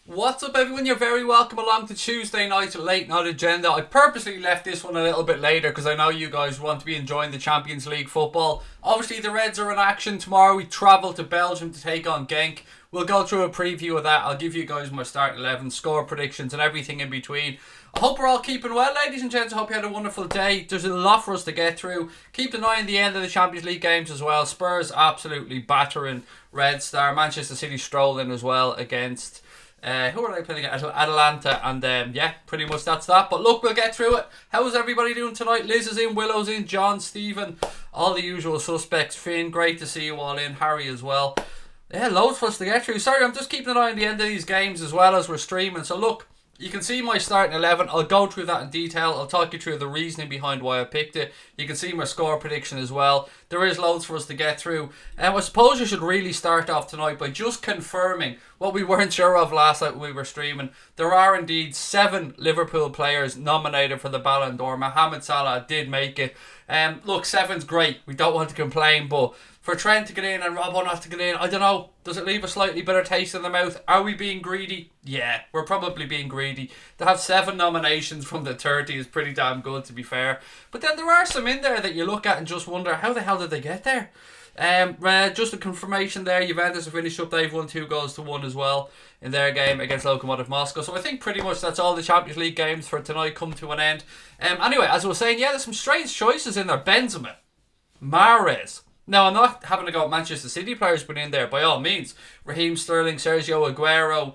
What's up, everyone? You're very welcome along to Tuesday night's late night agenda. I purposely left this one a little bit later because I know you guys want to be enjoying the Champions League football. Obviously, the Reds are in action tomorrow. We travel to Belgium to take on Genk. We'll go through a preview of that. I'll give you guys my starting 11, score predictions, and everything in between. I hope we're all keeping well, ladies and gents. I hope you had a wonderful day. There's a lot for us to get through. Keep an eye on the end of the Champions League games as well. Spurs absolutely battering Red Star. Manchester City strolling as well against... who are they playing against? Atalanta, and yeah, pretty much that's that. But look, we'll get through it. How's everybody doing tonight? Liz is in, Willow's in, John, Stephen, all the usual suspects. Finn, great to see you all in. Harry as well. Yeah, loads for us to get through. Sorry, I'm just keeping an eye on the end of these games as well as we're streaming. So look, you can see my starting 11. I'll go through that in detail. I'll talk you through the reasoning behind why I picked it. You can see my score prediction as well. There is loads for us to get through. I suppose you should really start off tonight by just confirming what we weren't sure of last night when we were streaming. There are indeed 7 Liverpool players nominated for the Ballon d'Or. Mohamed Salah did make it. Look, 7's great. We don't want to complain, but for Trent to get in and Robbo not to get in, I don't know. Does it leave a slightly bitter taste in the mouth? Are we being greedy? Yeah, we're probably being greedy. To have 7 nominations from the 30 is pretty damn good, to be fair. But then there are some in there that you look at and just wonder, how the hell did they get there? Just a confirmation there. Juventus have finished up. They've won 2-1 as well in their game against Lokomotiv Moscow. So I think pretty much that's all the Champions League games for tonight come to an end. Anyway, as I was saying, yeah, there's some strange choices in there. Benzema, Mahrez. Now, I'm not having to go at Manchester City players put in there, by all means. Raheem Sterling, Sergio Aguero,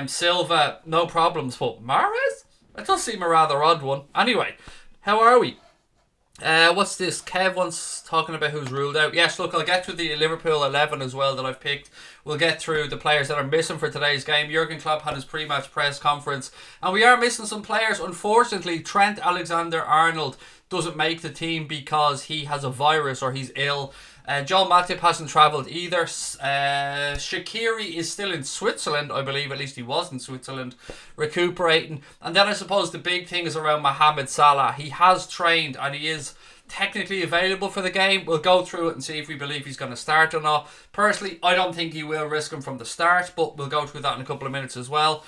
Silva, no problems. But Mahrez? That does seem a rather odd one. Anyway, how are we? What's this? Kev wants talking about who's ruled out. Yes, look, I'll get through the Liverpool 11 as well that I've picked. We'll get through the players that are missing for today's game. Jurgen Klopp had his pre-match press conference, and we are missing some players. Unfortunately, Trent Alexander-Arnold doesn't make the team because he has a virus or he's ill. Joel Matip hasn't travelled either. Shaqiri is still in Switzerland, I believe. At least he was in Switzerland, recuperating. And then I suppose the big thing is around Mohamed Salah. He has trained and he is technically available for the game. We'll go through it and see if we believe he's going to start or not. Personally, I don't think he will risk him from the start, but we'll go through that in a couple of minutes as well.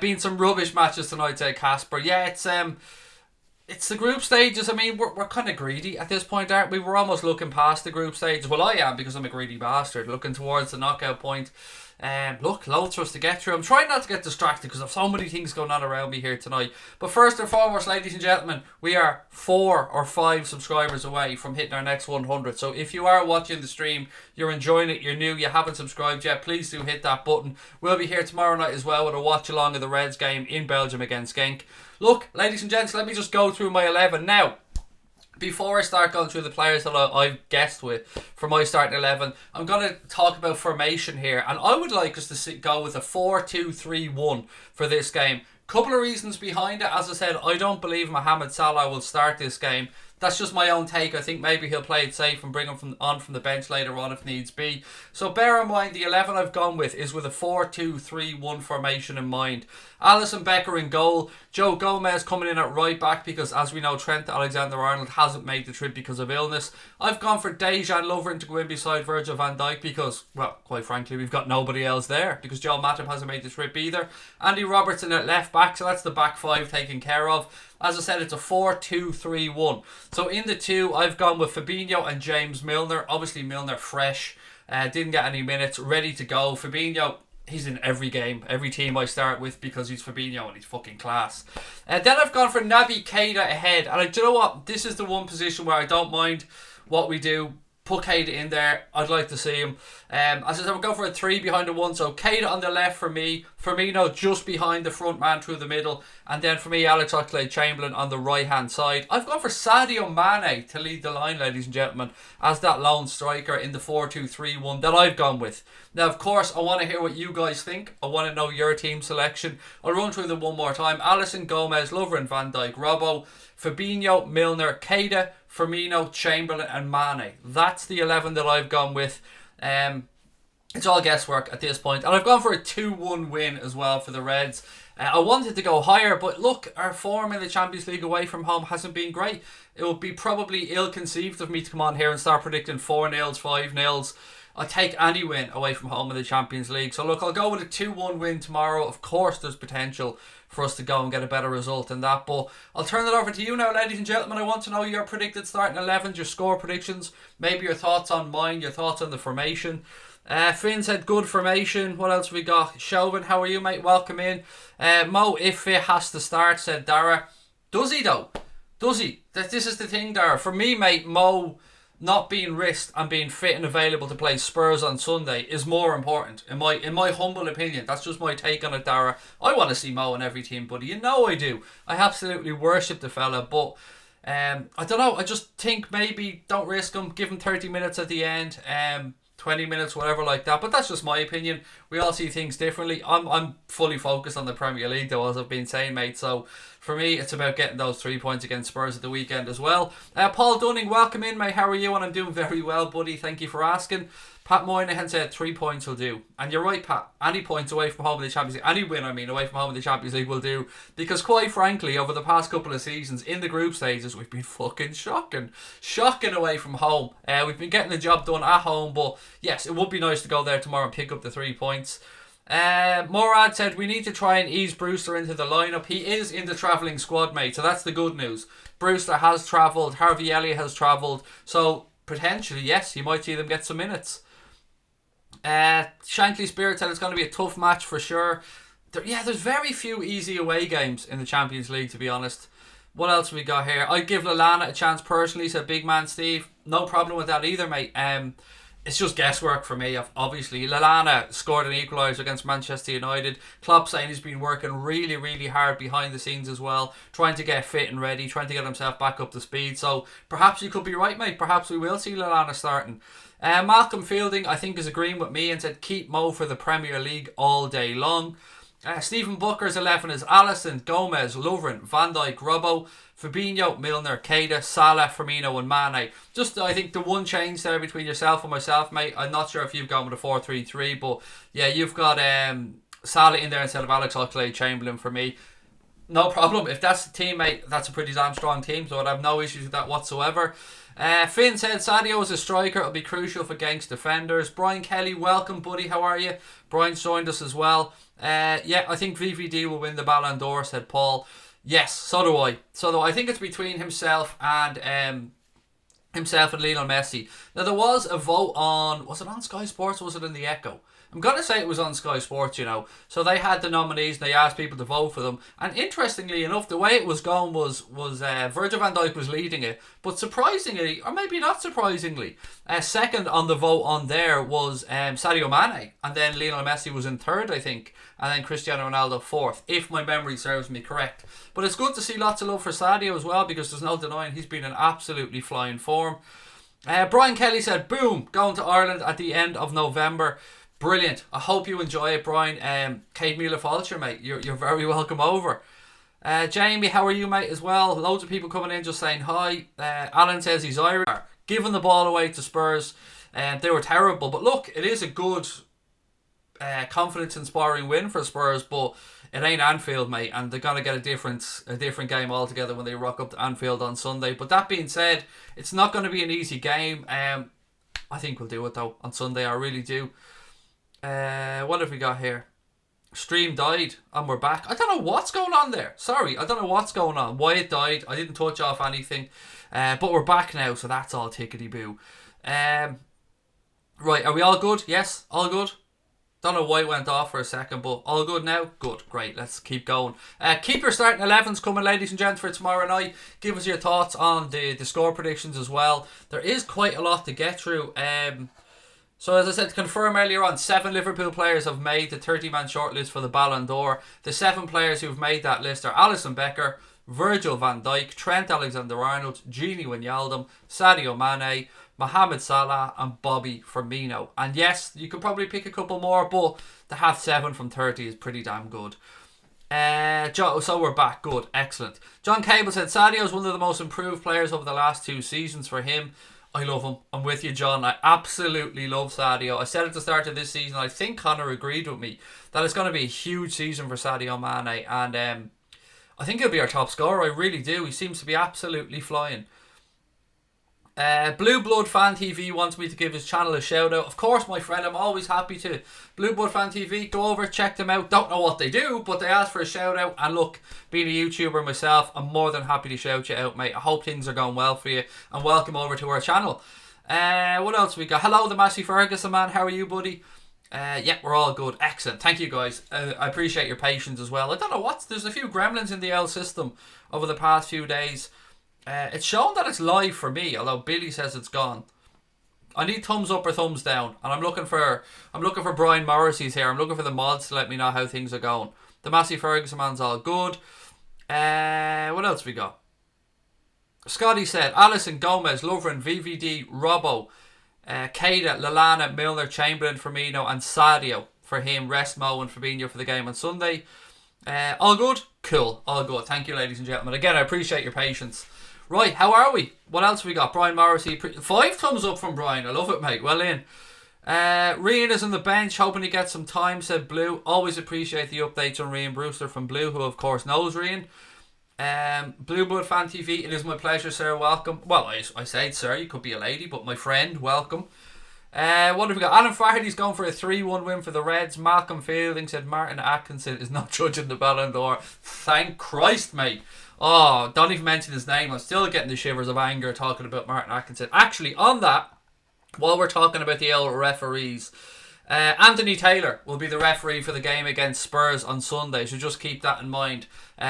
Been some rubbish matches tonight, Casper. Yeah, it's the group stages. I mean, we're kind of greedy at this point, aren't we? We're almost looking past the group stages. Well, I am, because I'm a greedy bastard, looking towards the knockout point. Look, loads for us to get through. I'm trying not to get distracted because I've so many things going on around me here tonight. But first and foremost, ladies and gentlemen, we are 4 or 5 subscribers away from hitting our next 100. So if you are watching the stream, you're enjoying it, you're new, you haven't subscribed yet, please do hit that button. We'll be here tomorrow night as well with a watch along of the Reds game in Belgium against Genk. Look, ladies and gents, let me just go through my 11 now. Before I start going through the players that I've guessed with for my starting 11, I'm going to talk about formation here. And I would like us to go with a 4-2-3-1 for this game. Couple of reasons behind it. As I said, I don't believe Mohamed Salah will start this game. That's just my own take. I think maybe he'll play it safe and bring him on from the bench later on if needs be. So bear in mind, the 11 I've gone with is with a 4-2-3-1 formation in mind. Alisson Becker in goal. Joe Gomez coming in at right back because, as we know, Trent Alexander-Arnold hasn't made the trip because of illness. I've gone for Dejan Lovren to go in beside Virgil van Dijk because, well, quite frankly, we've got nobody else there because Joel Matip hasn't made the trip either. Andy Robertson at left back, so that's the back 5 taken care of. As I said, it's a 4-2-3-1. So in the 2, I've gone with Fabinho and James Milner. Obviously, Milner fresh. Didn't get any minutes. Ready to go. Fabinho, he's in every game, every team I start with because he's Fabinho and he's fucking class. Then I've gone for Naby Keita ahead. And do you know what? This is the one position where I don't mind what we do. Put Keita in there. I'd like to see him. As I said, we'll go for a 3 behind the 1. So Keita on the left for me. Firmino just behind the front man through the middle. And then for me, Alex Oxlade-Chamberlain on the right-hand side. I've gone for Sadio Mane to lead the line, ladies and gentlemen, as that lone striker in the 4-2-3-1 that I've gone with. Now, of course, I want to hear what you guys think. I want to know your team selection. I'll run through them one more time. Alisson, Gomez, Lovren, Van Dijk, Robbo, Fabinho, Milner, Keita, Firmino, Chamberlain and Mane. That's the 11 that I've gone with. It's all guesswork at this point. And I've gone for a 2-1 win as well for the Reds. I wanted to go higher, but look, our form in the Champions League away from home hasn't been great. It would be probably ill-conceived of me to come on here and start predicting 4-0s, 5-0s. I'll take any win away from home in the Champions League. So look, I'll go with a 2-1 win tomorrow. Of course, there's potential for us to go and get a better result than that. But I'll turn it over to you now, ladies and gentlemen. I want to know your predicted starting 11s, your score predictions, maybe your thoughts on mine, your thoughts on the formation. Finn said good formation. What else have we got? Chauvin, how are you, mate? Welcome in. Mo, if it has to start, said Dara. Does he though? Does he? This is the thing, Dara. For me, mate, Mo not being risked and being fit and available to play Spurs on Sunday is more important, in my humble opinion. That's just my take on it, Dara. I want to see Mo in every team, buddy. You know I do. I absolutely worship the fella, but I don't know. I just think maybe don't risk him. Give him 30 minutes at the end. 20 minutes, whatever like that. But that's just my opinion. We all see things differently. I'm fully focused on the Premier League, though, as I've been saying, mate. So for me, it's about getting those 3 points against Spurs at the weekend as well. Paul Dunning, welcome in, mate. How are you? And I'm doing very well, buddy. Thank you for asking. Pat Moynihan said 3 points will do. And you're right, Pat. Any points away from home in the Champions League, any win, away from home in the Champions League will do. Because quite frankly, over the past couple of seasons, in the group stages, we've been fucking shocking. Shocking away from home. We've been getting the job done at home, but yes, it would be nice to go there tomorrow and pick up the 3 points. Morad said we need to try and ease Brewster into the lineup. He is in the travelling squad, mate, so that's the good news. Brewster has travelled, Harvey Elliott has travelled, so potentially, yes, you might see them get some minutes. Shankly Spirit said it's going to be a tough match for sure. There's very few easy away games in the Champions League, to be honest. What else have we got here? I'd give Lallana a chance personally, said Big Man Steve. No problem with that either, mate. It's just guesswork for me, obviously. Lallana scored an equaliser against Manchester United. Klopp saying he's been working really, really hard behind the scenes as well, trying to get fit and ready, trying to get himself back up to speed. So perhaps you could be right, mate. Perhaps we will see Lallana starting. Malcolm Fielding, I think, is agreeing with me and said keep Mo for the Premier League all day long. Stephen Booker's 11 is Alisson, Gomez, Lovren, Van Dijk, Robbo, Fabinho, Milner, Keita, Salah, Firmino and Mane. Just, I think, the one change there between yourself and myself, mate. I'm not sure if you've gone with a 4-3-3, but yeah, you've got Salah in there instead of Alex Oxlade-Chamberlain for me. No problem. If that's the team, mate, that's a pretty damn strong team, so I'd have no issues with that whatsoever. Finn said Sadio is a striker. It'll be crucial for Genk's defenders. Brian Kelly, welcome, buddy. How are you? Brian's joined us as well. I think VVD will win the Ballon d'Or, said Paul. Yes, so do I. I think it's between himself and Lionel Messi. Now, there was a vote on, was it on Sky Sports or was it in the Echo? I'm going to say it was on Sky Sports, So they had the nominees and they asked people to vote for them. And interestingly enough, the way it was going was Virgil van Dijk was leading it. But surprisingly, or maybe not surprisingly, second on the vote on there was Sadio Mane. And then Lionel Messi was in third, I think. And then Cristiano Ronaldo fourth, if my memory serves me correct. But it's good to see lots of love for Sadio as well, because there's no denying he's been in absolutely flying form. Brian Kelly said, boom, going to Ireland at the end of November. Brilliant. I hope you enjoy it, Brian. Kate Mila-Fulcher, mate. You're very welcome over. Jamie, how are you, mate, as well? Loads of people coming in just saying hi. Alan says he's Irish. Giving the ball away to Spurs. They were terrible. But look, it is a good, confidence-inspiring win for Spurs, but it ain't Anfield, mate, and they're going to get a different game altogether when they rock up to Anfield on Sunday. But that being said, it's not going to be an easy game. I think we'll do it, though, on Sunday. I really do. What have we got here? Stream died and we're back. I don't know what's going on there. Sorry, I don't know what's going on. Why it died. I didn't touch off anything. But we're back now, so that's all tickety-boo. Right, are we all good? Yes, all good. Don't know why it went off for a second, but all good now? Good, great, let's keep going. Keep your starting 11s coming, ladies and gents, for tomorrow night. Give us your thoughts on the score predictions as well. There is quite a lot to get through. So as I said, to confirm earlier on, 7 Liverpool players have made the 30-man shortlist for the Ballon d'Or. The 7 players who've made that list are Alisson Becker, Virgil van Dijk, Trent Alexander-Arnold, Gini Wijnaldum, Sadio Mane, Mohamed Salah and Bobby Firmino. And yes, you could probably pick a couple more, but to have 7 from 30 is pretty damn good. So we're back. Good. Excellent. John Cable said Sadio is one of the most improved players over the last 2 seasons for him. I love him. I'm with you, John. I absolutely love Sadio. I said at the start of this season, I think Connor agreed with me, that it's going to be a huge season for Sadio Mane. And I think he'll be our top scorer. I really do. He seems to be absolutely flying. Blue Blood Fan TV wants me to give his channel a shout out. Of course, my friend, I'm always happy to. Blue Blood Fan TV, go over, check them out. Don't know what they do, but they asked for a shout out. And look, being a YouTuber myself, I'm more than happy to shout you out, mate. I hope things are going well for you, and welcome over to our channel. What else we got? Hello, the Massey Ferguson man. How are you, buddy? Yeah, we're all good. Excellent. Thank you, guys. I appreciate your patience as well. I don't know there's a few gremlins in the L system over the past few days. It's shown that it's live for me, although Billy says it's gone. I need thumbs up or thumbs down, and I'm looking for Brian Morrissey's here. I'm looking for the mods to let me know how things are going. The Massey Ferguson man's all good. What else we got? Scotty said Alisson, Gomez, Lovren, VVD, Robbo, Keita, Lallana, Milner, Chamberlain, Firmino, and Sadio for him. Rest Mo and Fabinho for the game on Sunday. All good? Cool. All good. Thank you, ladies and gentlemen. Again, I appreciate your patience. Right, how are we? What else have we got? Brian Morrissey. 5 thumbs up from Brian. I love it, mate. Well in. Rian is on the bench, hoping to get some time, said Blue. Always appreciate the updates on Rian Brewster from Blue, who of course knows Rian. Blue Blood Fan TV, it is my pleasure, sir. Welcome. Well, I said sir, you could be a lady, but my friend, welcome. What have we got? Alan Flaherty's going for a 3-1 win for the Reds. Malcolm Fielding said Martin Atkinson is not judging the Ballon d'Or. Thank Christ, mate. Oh, don't even mention his name. I'm still getting the shivers of anger talking about Martin Atkinson. Actually, on that, while we're talking about the old referees, Anthony Taylor will be the referee for the game against Spurs on Sunday, so just keep that in mind.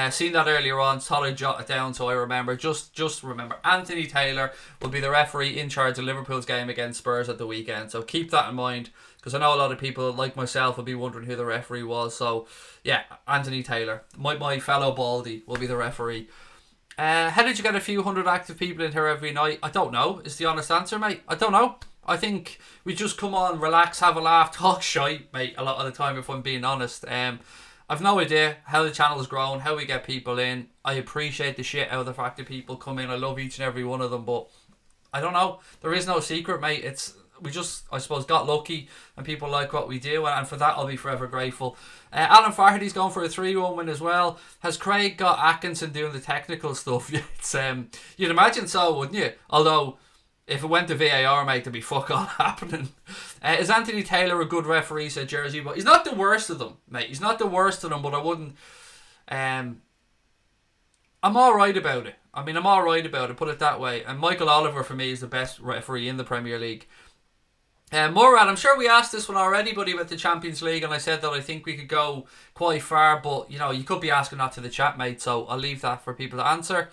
Seen that earlier on, thought I'd jot it down so I remember. Just remember, Anthony Taylor will be the referee in charge of Liverpool's game against Spurs at the weekend, so keep that in mind, because I know a lot of people like myself will be wondering who the referee was. So yeah, Anthony Taylor, my fellow Baldy, will be the referee. How did you get a few hundred active people in here every night? I don't know, is the honest answer, mate. I don't know. I think we just come on, relax, have a laugh, talk shite, mate, a lot of the time, if I'm being honest. I've no idea how the channel's grown, how we get people in. I appreciate the shit out of the fact that people come in. I love each and every one of them, but I don't know. There is no secret, mate. We just, I suppose, got lucky and people like what we do, and for that I'll be forever grateful. Alan Flaherty's going for a 3-1 win as well. Has Craig got Atkinson doing the technical stuff? It's you'd imagine so, wouldn't you? Although, if it went to VAR, mate, there'd be fuck all happening. Is Anthony Taylor a good referee, said Jersey? But he's not the worst of them, mate. He's not the worst of them, but I wouldn't... I'm alright about it. I mean, I'm alright about it, put it that way. And Michael Oliver, for me, is the best referee in the Premier League. Murad, I'm sure we asked this one already, buddy, with the Champions League, and I said that I think we could go quite far, but, you know, you could be asking that to the chat, mate, so I'll leave that for people to answer.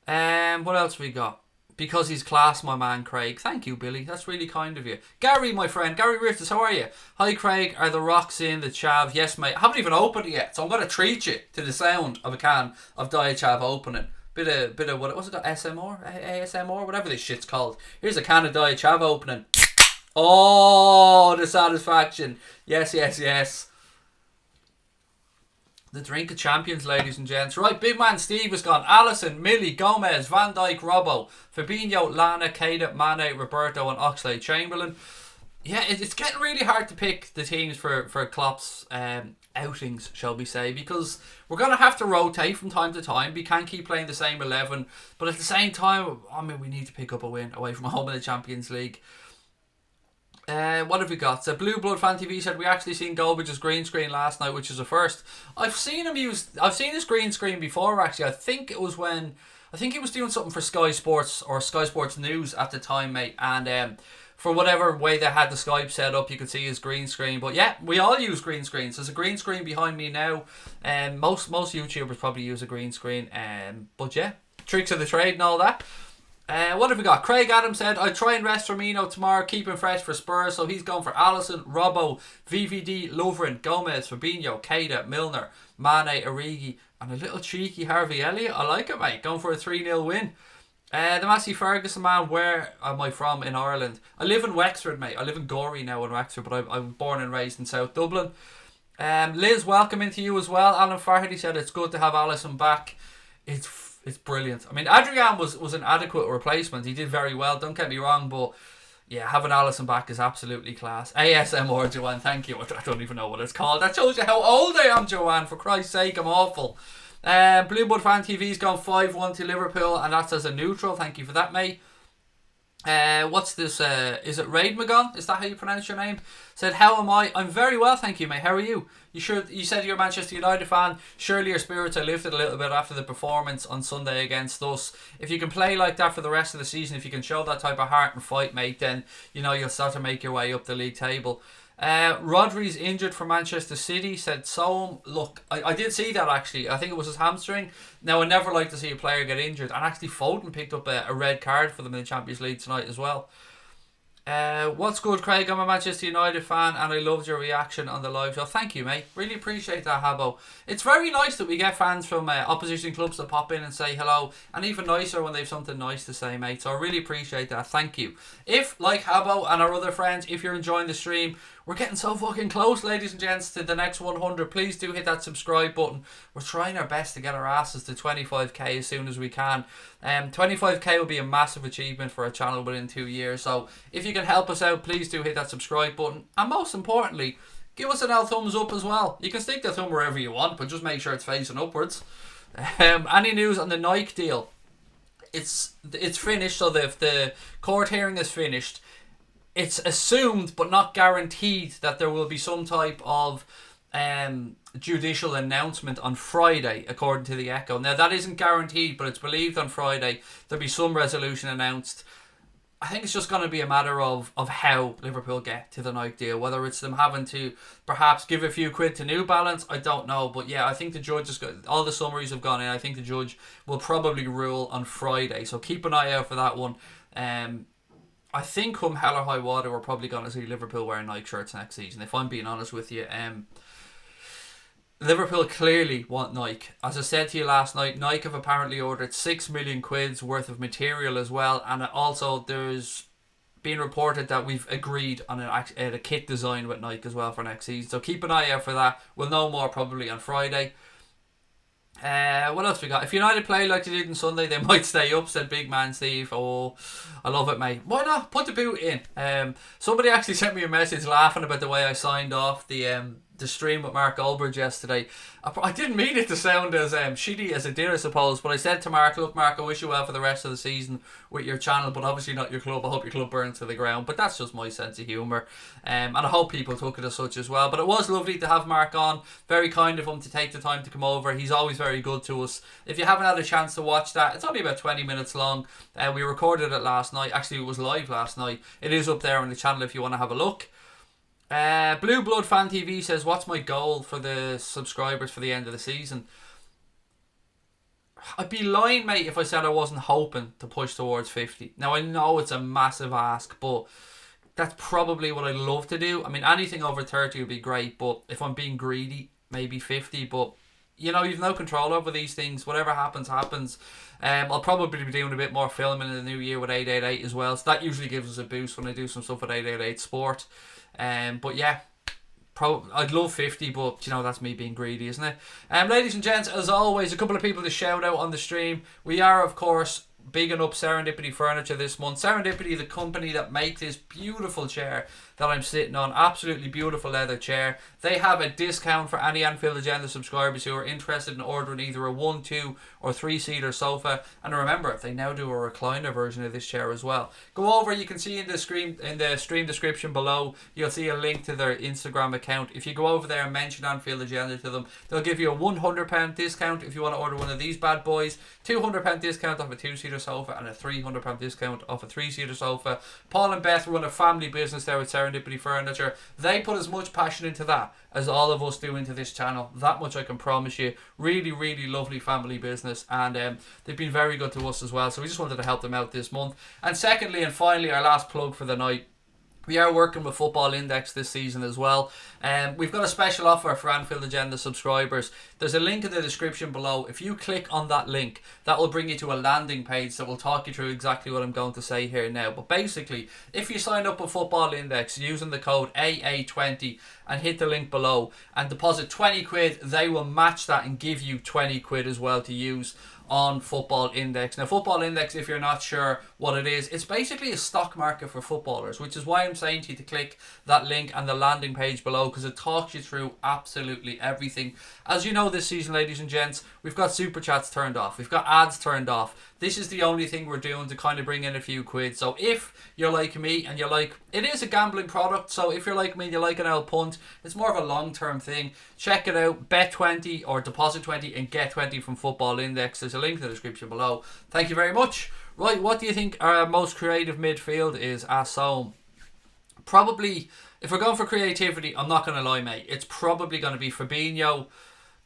What else we got? Because he's class, my man Craig. Thank you, Billy. That's really kind of you. Gary, my friend. Gary Rifters, how are you? Hi, Craig. Are the rocks in the chav? Yes, mate. I haven't even opened it yet, so I'm going to treat you to the sound of a can of Diet Chav opening. Bit of what's it called? SMR? ASMR? Whatever this shit's called. Here's a can of Diet Chav opening. Oh, the satisfaction. Yes, yes, yes. The drink of champions, ladies and gents. Right, big man Steve has gone. Alisson, Millie, Gomez, Van Dijk, Robbo, Fabinho, Lana, Keita, Mane, Roberto, and Oxlade-Chamberlain. Yeah, it's getting really hard to pick the teams for Klopp's outings, shall we say, because we're going to have to rotate from time to time. We can't keep playing the same 11, but at the same time, I mean, we need to pick up a win away from home in the Champions League. What have we got? So Blue Blood Fan TV said we actually seen Golbridge's green screen last night, which is a first. I've seen his green screen before, actually. I think he was doing something for Sky Sports or Sky Sports News at the time, mate. And for whatever way they had the Skype set up, you could see his green screen. But yeah, we all use green screens. There's a green screen behind me now. Most YouTubers probably use a green screen. But yeah, tricks of the trade and all that. What have we got? Craig Adams said, I'd try and rest Firmino tomorrow, keep him fresh for Spurs. So he's going for Alisson, Robbo, VVD, Lovren, Gomez, Fabinho, Keita, Milner, Mane, Origi, and a little cheeky Harvey Elliott. I like it, mate. Going for a 3-0 win. The Massey Ferguson man, where am I from in Ireland? I live in Wexford, mate. I live in Gorey now in Wexford, but I'm born and raised in South Dublin. Liz, welcome into you as well. Alan Farhady said it's good to have Alisson back. It's brilliant. I mean, Adrian was an adequate replacement. He did very well, don't get me wrong, but yeah, having Alisson back is absolutely class. ASMR, Joanne, thank you. I don't even know what it's called. That shows you how old I am, Joanne. For Christ's sake, I'm awful. Blue Blood Fan TV's gone 5-1 to Liverpool, and that's as a neutral. Thank you for that, mate. What's this? Is it Raid Magon? Is that how you pronounce your name? Said, how am I? I'm very well, thank you, mate. How are you? You said you're a Manchester United fan. Surely your spirits are lifted a little bit after the performance on Sunday against us. If you can play like that for the rest of the season, if you can show that type of heart and fight, mate, then you'll start to make your way up the league table. Rodri's injured for Manchester City, said so. Look, I did see that actually. I think it was his hamstring. Now, I never like to see a player get injured. And actually, Foden picked up a red card for them in the Champions League tonight as well. What's good, Craig? I'm a Manchester United fan and I loved your reaction on the live show. Thank you, mate. Really appreciate that, Habbo. It's very nice that we get fans from opposition clubs that pop in and say hello, and even nicer when they have something nice to say, mate. So I really appreciate that. Thank you. If, like Habbo and our other friends, if you're enjoying the stream, we're getting so fucking close, ladies and gents, to the next 100. Please do hit that subscribe button. We're trying our best to get our asses to 25k as soon as we can. 25k will be a massive achievement for our channel within 2 years. So if you can help us out, please do hit that subscribe button. And most importantly, give us an L thumbs up as well. You can stick the thumb wherever you want, but just make sure it's facing upwards. Any news on the Nike deal? It's finished, so the court hearing is finished. It's assumed but not guaranteed that there will be some type of judicial announcement on Friday, according to the Echo. Now, that isn't guaranteed, but it's believed on Friday there'll be some resolution announced. I think it's just going to be a matter of how Liverpool get to the Nike deal. Whether it's them having to perhaps give a few quid to New Balance, I don't know. But yeah, I think the judge has got, all the summaries have gone in. I think the judge will probably rule on Friday. So keep an eye out for that one. I think come hell or high water, we're probably going to see Liverpool wearing Nike shirts next season. If I'm being honest with you, Liverpool clearly want Nike. As I said to you last night, Nike have apparently ordered 6 million quid's worth of material as well, and also there's been reported that we've agreed on a kit design with Nike as well for next season. So keep an eye out for that. We'll know more probably on Friday. What else we got? If United play like they did on Sunday, they might stay up, said Big Man Steve. Oh, I love it, mate. Why not? Put the boot in. Somebody actually sent me a message laughing about the way I signed off the stream with Mark Goldberg yesterday. I didn't mean it to sound as shitty as it did, I suppose, but I said to Mark, look, Mark, I wish you well for the rest of the season with your channel, but obviously not your club. I hope your club burns to the ground. But that's just my sense of humour, and I hope people took it as such as well. But it was lovely to have Mark on. Very kind of him to take the time to come over. He's always very good to us. If you haven't had a chance to watch that, it's only about 20 minutes long. We recorded it last night. Actually, it was live last night. It is up there on the channel if you want to have a look. Blue Blood Fan TV says, what's my goal for the subscribers for the end of the season? I'd be lying, mate, if I said I wasn't hoping to push towards 50. Now, I know it's a massive ask, but that's probably what I'd love to do. I mean, anything over 30 would be great, but if I'm being greedy, maybe 50. But, you've no control over these things. Whatever happens, happens. I'll probably be doing a bit more filming in the new year with 888 as well. So that usually gives us a boost when I do some stuff with 888 Sport. But yeah, I'd love 50, but that's me being greedy, isn't it? Ladies and gents, as always, a couple of people to shout out on the stream. We are, of course, bigging up Serendipity Furniture this month. Serendipity, the company that make this beautiful chair that I'm sitting on, absolutely beautiful leather chair. They have a discount for any Anfield Agenda subscribers who are interested in ordering either a 1, 2 or 3-seater sofa. And remember, they now do a recliner version of this chair as well. Go over, you can see in the stream description below, you'll see a link to their Instagram account. If you go over there and mention Anfield Agenda to them, they'll give you a £100 discount if you want to order one of these bad boys, £200 discount off a 2-seater sofa, and a £300 discount off a 3-seater sofa. Paul and Beth run a family business there with Serendipity Furniture. They put as much passion into that as all of us do into this channel. That much I can promise you. Really, really lovely family business, and they've been very good to us as well, so we just wanted to help them out this month. And secondly and finally, our last plug for the night, we are working with Football Index this season as well. We've got a special offer for Anfield Agenda subscribers. There's a link in the description below. If you click on that link, that will bring you to a landing page that will talk you through exactly what I'm going to say here now. But basically, if you sign up with Football Index using the code AA20 and hit the link below and deposit 20 quid, they will match that and give you 20 quid as well to use on Football Index. Now, Football Index, if you're not sure what it is, it's basically a stock market for footballers, which is why I'm saying to you to click that link and the landing page below, because it talks you through absolutely everything. As you know, this season, ladies and gents, we've got super chats turned off, we've got ads turned off. This is the only thing we're doing to kind of bring in a few quid. So if you're like me and you like, it is a gambling product, so if you're like me and you like an old punt, it's more of a long-term thing. Check it out, bet 20 or deposit 20 and get 20 from Football Index. There's a link in the description below. Thank you very much. Right, what do you think our most creative midfield is? Asked home. Probably, if we're going for creativity, I'm not going to lie, mate, it's probably going to be Fabinho,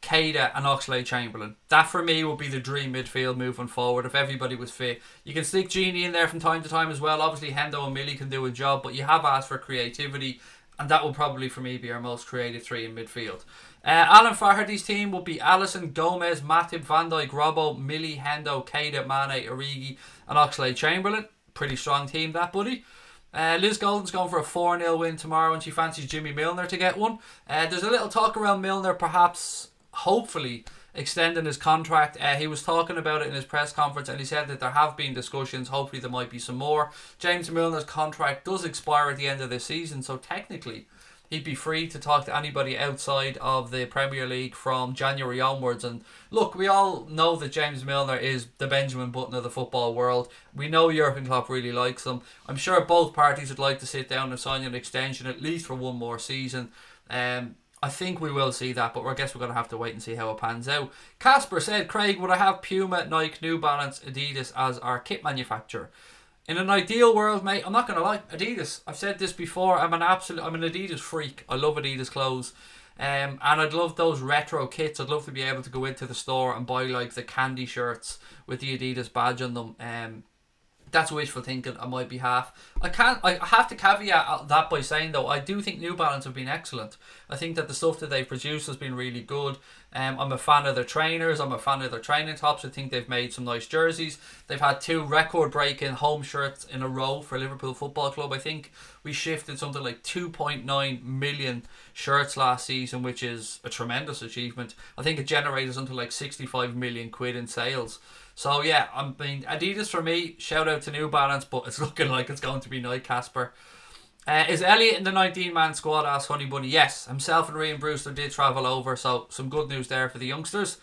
Keita and Oxlade-Chamberlain. That for me would be the dream midfield moving forward if everybody was fit. You can stick Genie in there from time to time as well. Obviously Hendo and Millie can do a job, but you have asked for creativity, and that will probably for me be our most creative three in midfield. Alan Flaherty's team will be Alisson, Gomez, Matip, Van Dijk, Robbo, Millie, Hendo, Keita, Mane, Origi and Oxlade-Chamberlain. Pretty strong team that, buddy. Liz Golden's going for a 4-0 win tomorrow and she fancies Jimmy Milner to get one. There's a little talk around Milner perhaps hopefully extending his contract. He was talking about it in his press conference and he said that there have been discussions. Hopefully there might be some more. James Milner's contract does expire at the end of this season, so technically he'd be free to talk to anybody outside of the Premier League from January onwards. And look, we all know that James Milner is the Benjamin Button of the football world. We know Jurgen Klopp really likes him. I'm sure both parties would like to sit down and sign an extension at least for one more season. I think we will see that, but I guess we're going to have to wait and see how it pans out. Casper said, Craig, would I have Puma, Nike, New Balance, Adidas as our kit manufacturer? In an ideal world, mate, I'm not going to lie, Adidas. I've said this before, I'm an Adidas freak. I love Adidas clothes. And I'd love those retro kits. I'd love to be able to go into the store and buy like the candy shirts with the Adidas badge on them. That's wishful thinking on my behalf. I have to caveat that by saying though, I do think New Balance have been excellent. I think that the stuff that they've produced has been really good. I'm a fan of their trainers. I'm a fan of their training tops. I think they've made some nice jerseys. They've had 2 record-breaking home shirts in a row for Liverpool Football Club. I think we shifted something like 2.9 million shirts last season, which is a tremendous achievement. I think it generated something like 65 million quid in sales. So yeah, I mean, Adidas for me, shout out to New Balance, but it's looking like it's going to be Nike, Casper. Is Elliot in the 19-man squad? Asked Honey Bunny. Yes, himself and Ryan Brewster did travel over, so some good news there for the youngsters.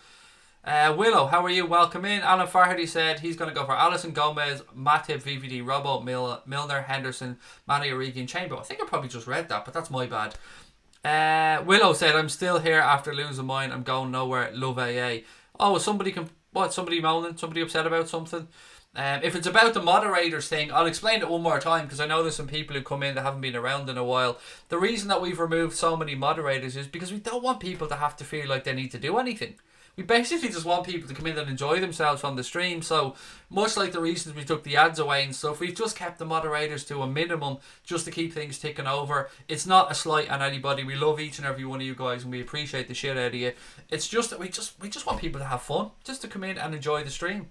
Willow, how are you? Welcome in. Alan Farhady said he's going to go for Alisson, Gomez, Matip, VVD, Robbo, Milner, Henderson, Mane, Origi and Chamber. I think I probably just read that, but that's my bad. Willow said, I'm still here after losing mine. I'm going nowhere. Love AA. Oh, somebody moaning? Somebody upset about something? If it's about the moderators thing, I'll explain it one more time because I know there's some people who come in that haven't been around in a while. The reason that we've removed so many moderators is because we don't want people to have to feel like they need to do anything. We basically just want people to come in and enjoy themselves on the stream. So much like the reasons we took the ads away and stuff, we've just kept the moderators to a minimum just to keep things ticking over. It's not a slight on anybody. We love each and every one of you guys and we appreciate the shit out of you. It's just that we just want people to have fun, just to come in and enjoy the stream.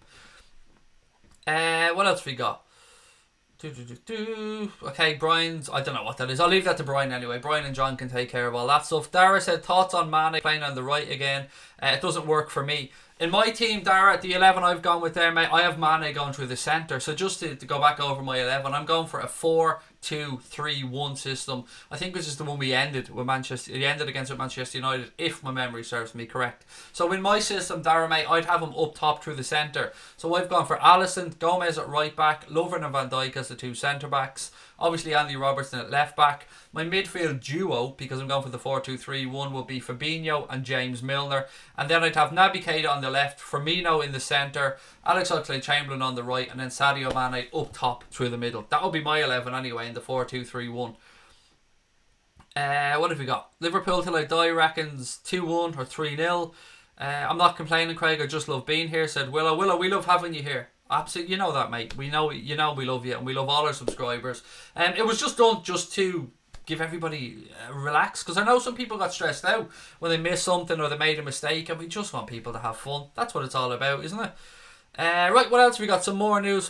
What else we got? Okay, Brian's, I don't know what that is. I'll leave that to Brian anyway. Brian and John can take care of all that stuff. Dara said, thoughts on Mane playing on the right again? It doesn't work for me. In my team, Dara, the 11 I've gone with there, mate, I have Mane going through the centre. So just to go back over my 11, I'm going for a 4-2-3-1 system. I think this is the one we ended with Manchester. It ended against Manchester United, if my memory serves me correct. So in my system, Dara, mate, I'd have him up top through the centre. So I've gone for Alisson, Gomez at right back, Lovren and Van Dijk as the 2 centre backs. Obviously Andy Robertson at left back. My midfield duo, because I'm going for the 4-2-3-1, will be Fabinho and James Milner. And then I'd have Naby Keita on the left, Firmino in the centre, Alex Oxlade-Chamberlain on the right, and then Sadio Mane up top through the middle. That will be my 11 anyway in the 4-2-3-1. What have we got? Liverpool till I die reckons 2-1 or 3-0. I'm not complaining, Craig. I just love being here, said Willow. Willow, we love having you here. Absolutely, you know that, mate. We know, we love you and we love all our subscribers. It was just done just to give everybody relax, because I know some people got stressed out when they missed something or they made a mistake, and we just want people to have fun. That's what it's all about, isn't it? Right, what else? We got some more news.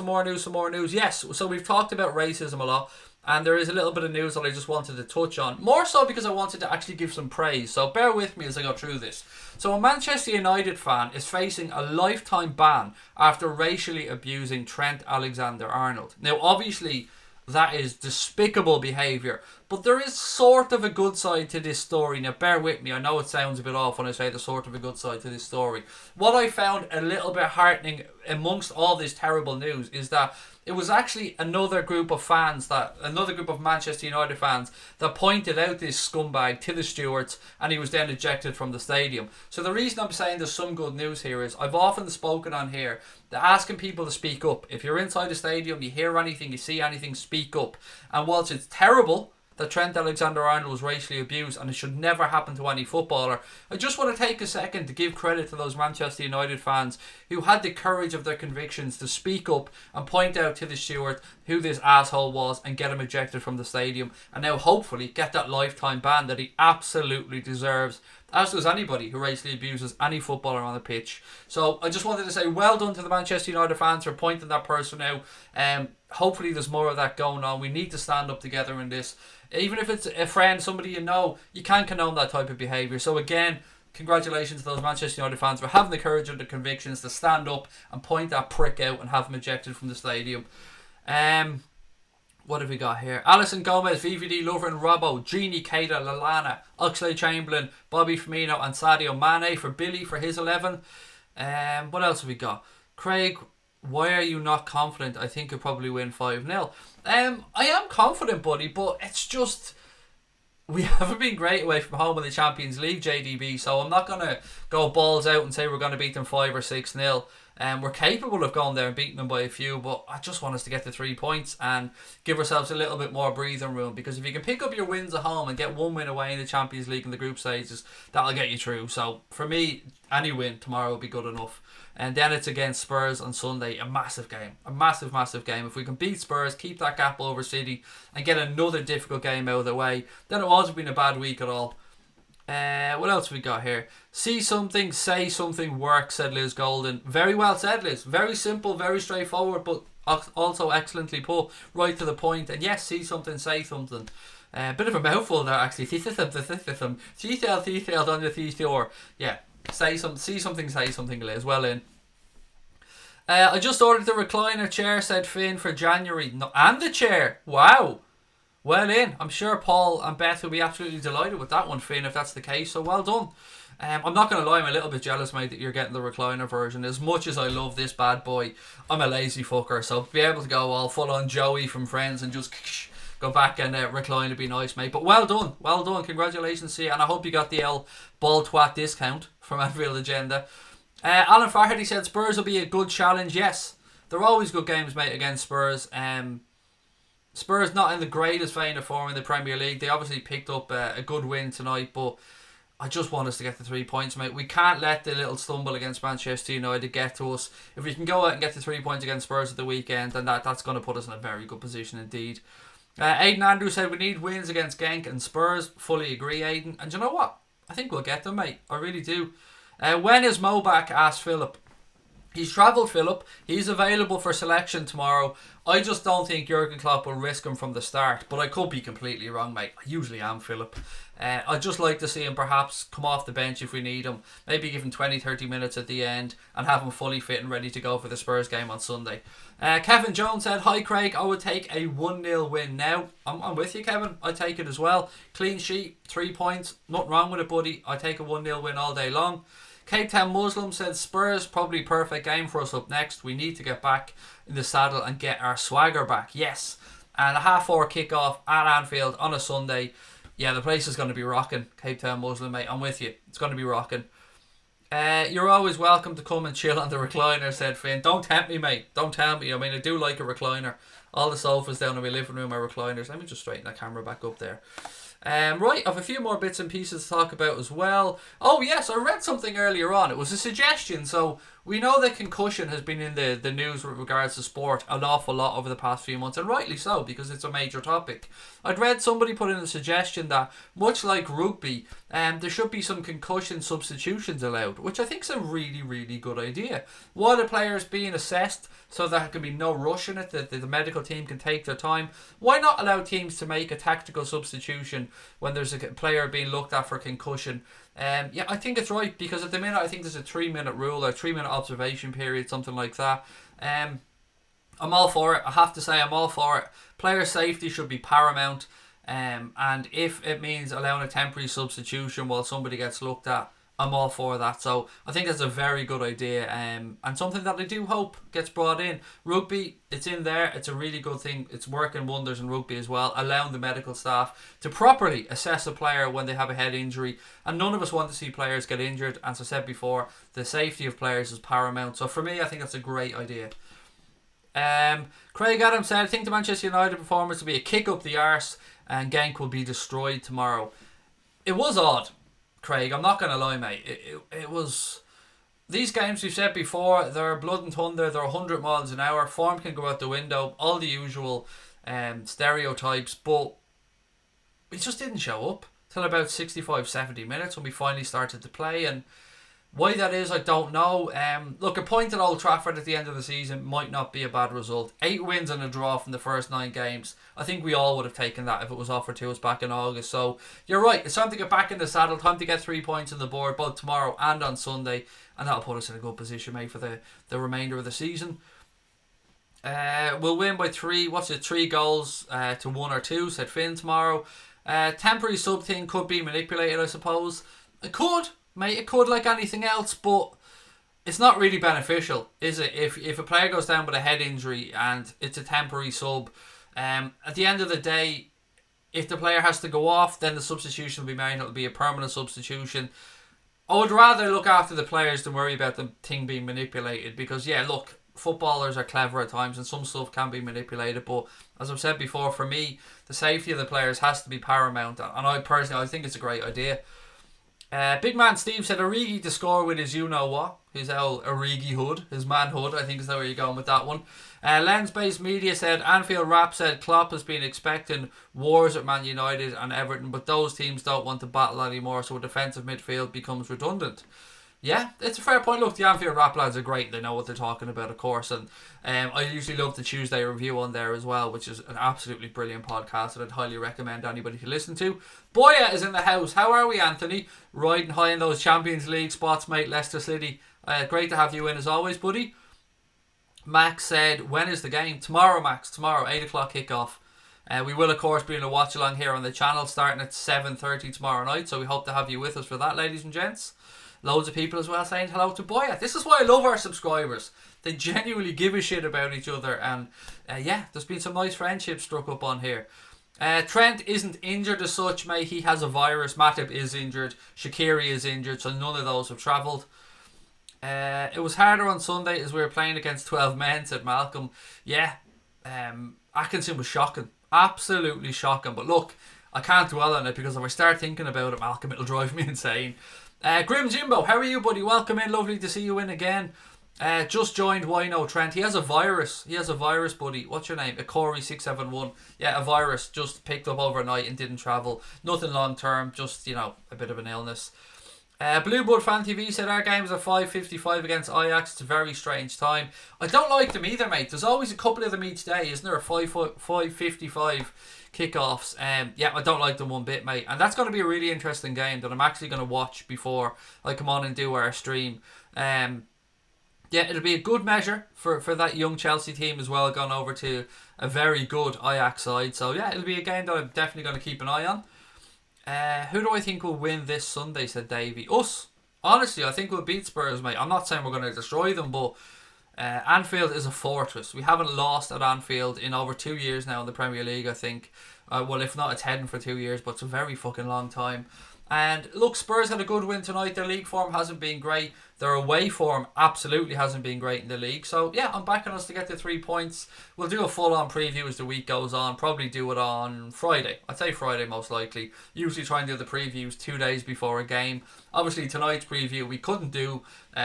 Yes, so we've talked about racism a lot. And there is a little bit of news that I just wanted to touch on. More so because I wanted to actually give some praise. So bear with me as I go through this. So a Manchester United fan is facing a lifetime ban after racially abusing Trent Alexander-Arnold. Now, obviously, that is despicable behaviour. But there is sort of a good side to this story. Now, bear with me. I know it sounds a bit off when I say there's sort of a good side to this story. What I found a little bit heartening amongst all this terrible news is that it was actually another group of Manchester United fans that pointed out this scumbag to the stewards, and he was then ejected from the stadium. So the reason I'm saying there's some good news here is I've often spoken on here that asking people to speak up. If you're inside the stadium, you hear anything, you see anything, speak up. And whilst it's terrible that Trent Alexander-Arnold was racially abused and it should never happen to any footballer, I just want to take a second to give credit to those Manchester United fans who had the courage of their convictions to speak up and point out to the steward who this asshole was and get him ejected from the stadium, and now hopefully get that lifetime ban that he absolutely deserves, as does anybody who racially abuses any footballer on the pitch. So I just wanted to say well done to the Manchester United fans for pointing that person out. Hopefully there's more of that going on. We need to stand up together in this. Even if it's a friend, somebody you know, you can't condone that type of behaviour. So again, congratulations to those Manchester United fans for having the courage and the convictions to stand up and point that prick out and have him ejected from the stadium. What have we got here? Alisson Gomez, VVD, Lovren, Robbo, Genie, Keita, Lallana, Oxlade-Chamberlain, Bobby Firmino and Sadio Mane for Billy for his 11. What else have we got? Craig, why are you not confident? I think you'll probably win 5-0. I am confident, buddy, but it's just we haven't been great away from home in the Champions League, JDB, so I'm not going to go balls out and say we're going to beat them 5 or 6-0. We're capable of going there and beating them by a few, but I just want us to get the 3 points and give ourselves a little bit more breathing room, because if you can pick up your wins at home and get one win away in the Champions League in the group stages, that'll get you through. So for me, any win tomorrow will be good enough. And then it's against Spurs on Sunday, a massive game. Massive game. If we can beat Spurs, keep that gap over City and get another difficult game out of the way, then it wasn't been a bad week at all. What else we got here? See something, say something, work, said Liz Golden. Very well said, Liz. Very simple, very straightforward, but also excellently put, right to the point. And yes, see something, say something. Bit of a mouthful there, actually. Detailed on the thesaur. Yeah, see something, say something, Liz. Well in. I just ordered the recliner chair, said Finn, for January. No, and the chair. Wow. Well in. I'm sure Paul and Beth will be absolutely delighted with that one, Finn, if that's the case. So well done. I'm not going to lie, I'm a little bit jealous, mate, that you're getting the recliner version. As much as I love this bad boy, I'm a lazy fucker. So to be able to go all full on Joey from Friends and just go back and recline would be nice, mate. But well done. Well done. Congratulations to you. And I hope you got the ball twat discount from Anfield Agenda. Alan Farhardy said Spurs will be a good challenge. Yes, they're always good games, mate, against Spurs. Spurs not in the greatest vein of form in the Premier League. They obviously picked up a good win tonight, but I just want us to get the 3 points, mate. We can't let the little stumble against Manchester United get to us. If we can go out and get the 3 points against Spurs at the weekend, then that's going to put us in a very good position indeed. Aidan Andrews said we need wins against Genk and Spurs. Fully agree, Aidan. And you know what? I think we'll get them, mate. I really do. When is Mo back? Asked Philip. He's travelled, Philip. He's available for selection tomorrow. I just don't think Jurgen Klopp will risk him from the start, but I could be completely wrong, mate. I usually am, Philip. I'd just like to see him perhaps come off the bench if we need him. Maybe give him 20-30 minutes at the end and have him fully fit and ready to go for the Spurs game on Sunday. Kevin Jones said, hi Craig, I would take a 1-0 win now. I'm with you, Kevin. I take it as well. Clean sheet, 3 points. Nothing wrong with it, buddy. I take a 1-0 win all day long. Cape Town Muslim said Spurs, probably perfect game for us up next. We need to get back in the saddle and get our swagger back. Yes. And a 4:30 kickoff at Anfield on a Sunday. Yeah, the place is going to be rocking. Cape Town Muslim, mate. I'm with you. It's going to be rocking. You're always welcome to come and chill on the recliner, said Finn. Don't tempt me, mate. Don't tempt me. I mean, I do like a recliner. All the sofas down in my living room are recliners. Let me just straighten that camera back up there. Right, I have a few more bits and pieces to talk about as well. Oh yes, I read something earlier on. It was a suggestion. So We know that concussion has been in the news with regards to sport an awful lot over the past few months, and rightly so, because it's a major topic. I'd read somebody put in a suggestion that, much like rugby, there should be some concussion substitutions allowed, which I think is a really, really good idea. While the player is being assessed, so there can be no rush in it, that the medical team can take their time, why not allow teams to make a tactical substitution when there's a player being looked at for concussion? Yeah, I think it's right, because at the minute I think there's a 3-minute rule or 3-minute observation period, something like that. I'm all for it. I have to say I'm all for it. Player safety should be paramount, and if it means allowing a temporary substitution while somebody gets looked at, I'm all for that. So I think that's a very good idea, and something that I do hope gets brought in. Rugby, it's in there. It's a really good thing. It's working wonders in rugby as well, allowing the medical staff to properly assess a player when they have a head injury. And none of us want to see players get injured. As I said before, the safety of players is paramount. So for me, I think that's a great idea. Craig Adams said, I think the Manchester United performance will be a kick up the arse and Genk will be destroyed tomorrow. It was odd, Craig, I'm not going to lie, mate. It was... These games, we've said before, they're blood and thunder, they're 100 miles an hour, form can go out the window, all the usual stereotypes, but we just didn't show up till about 65-70 minutes when we finally started to play, and why that is, I don't know. Look, a point at Old Trafford at the end of the season might not be a bad result. 8 wins and a draw from the first 9 games. I think we all would have taken that if it was offered to us back in August. So, you're right. It's time to get back in the saddle. Time to get 3 points on the board, both tomorrow and on Sunday. And that'll put us in a good position, mate, for the remainder of the season. We'll win by 3. What's it? 3 goals to 1 or 2, said Finn tomorrow. Temporary sub thing could be manipulated, I suppose. It could. Mate, it could, like anything else, but it's not really beneficial, is it? If a player goes down with a head injury and it's a temporary sub, at the end of the day, if the player has to go off, then the substitution will be made. It'll be a permanent substitution. I would rather look after the players than worry about the thing being manipulated, because, yeah, look, footballers are clever at times and some stuff can be manipulated, but as I've said before, for me, the safety of the players has to be paramount, and I think it's a great idea. Big man Steve said Origi to score with his you-know-what, his old Origi hood, his man hood, I think is where you're going with that one. Lens-based media said, Anfield Rap said Klopp has been expecting wars at Man United and Everton, but those teams don't want to battle anymore, so a defensive midfield becomes redundant. Yeah, it's a fair point. Look, the Anfield Rap lads are great. They know what they're talking about, of course. And I usually love the Tuesday review on there as well, which is an absolutely brilliant podcast that I'd highly recommend anybody to listen to. Boya is in the house. How are we, Anthony? Riding high in those Champions League spots, mate. Leicester City. Great to have you in as always, buddy. Max said, when is the game? Tomorrow, Max. Tomorrow, 8 o'clock kickoff. We will, of course, be in a watch-along here on the channel starting at 7:30 tomorrow night. So we hope to have you with us for that, ladies and gents. Loads of people as well saying hello to Boya. This is why I love our subscribers. They genuinely give a shit about each other. And yeah, there's been some nice friendships struck up on here. Trent isn't injured as such, mate. He has a virus. Matip is injured. Shaqiri is injured. So none of those have travelled. It was harder on Sunday as we were playing against 12 men, said Malcolm. Yeah, Atkinson was shocking. Absolutely shocking. But look, I can't dwell on it because if I start thinking about it, Malcolm, it'll drive me insane. Grim Jimbo, how are you, buddy? Welcome in. Lovely to see you in again. Just joined Wino Trent. He has a virus. Buddy. What's your name? Corey671. Yeah, a virus. Just picked up overnight and didn't travel. Nothing long term. Just, a bit of an illness. Bluebird Fan TV said our game's at 5:55 against Ajax. It's a very strange time. I don't like them either, mate. There's always a couple of them each day, isn't there? 5:55 kickoffs. Yeah, I don't like them one bit, mate. And that's going to be a really interesting game that I'm actually going to watch before I come on and do our stream. Yeah, it'll be a good measure for that young Chelsea team as well, gone over to a very good Ajax side. So yeah, it'll be a game that I'm definitely going to keep an eye on. Who do I think will win this Sunday, said Davey. Us. Honestly, I think we'll beat Spurs, mate. I'm not saying we're going to destroy them, but Anfield is a fortress. We haven't lost at Anfield in over 2 years now in the Premier League, I think. Well, if not, it's heading for 2 years, but it's a very fucking long time. And look, Spurs had a good win tonight. Their league form hasn't been great. Their away form absolutely hasn't been great in the league. So yeah, I'm backing us to get the 3 points. We'll do a full-on preview as the week goes on. Probably do it on Friday. I'd say Friday most likely. Usually try and do the previews 2 days before a game. Obviously tonight's preview we couldn't do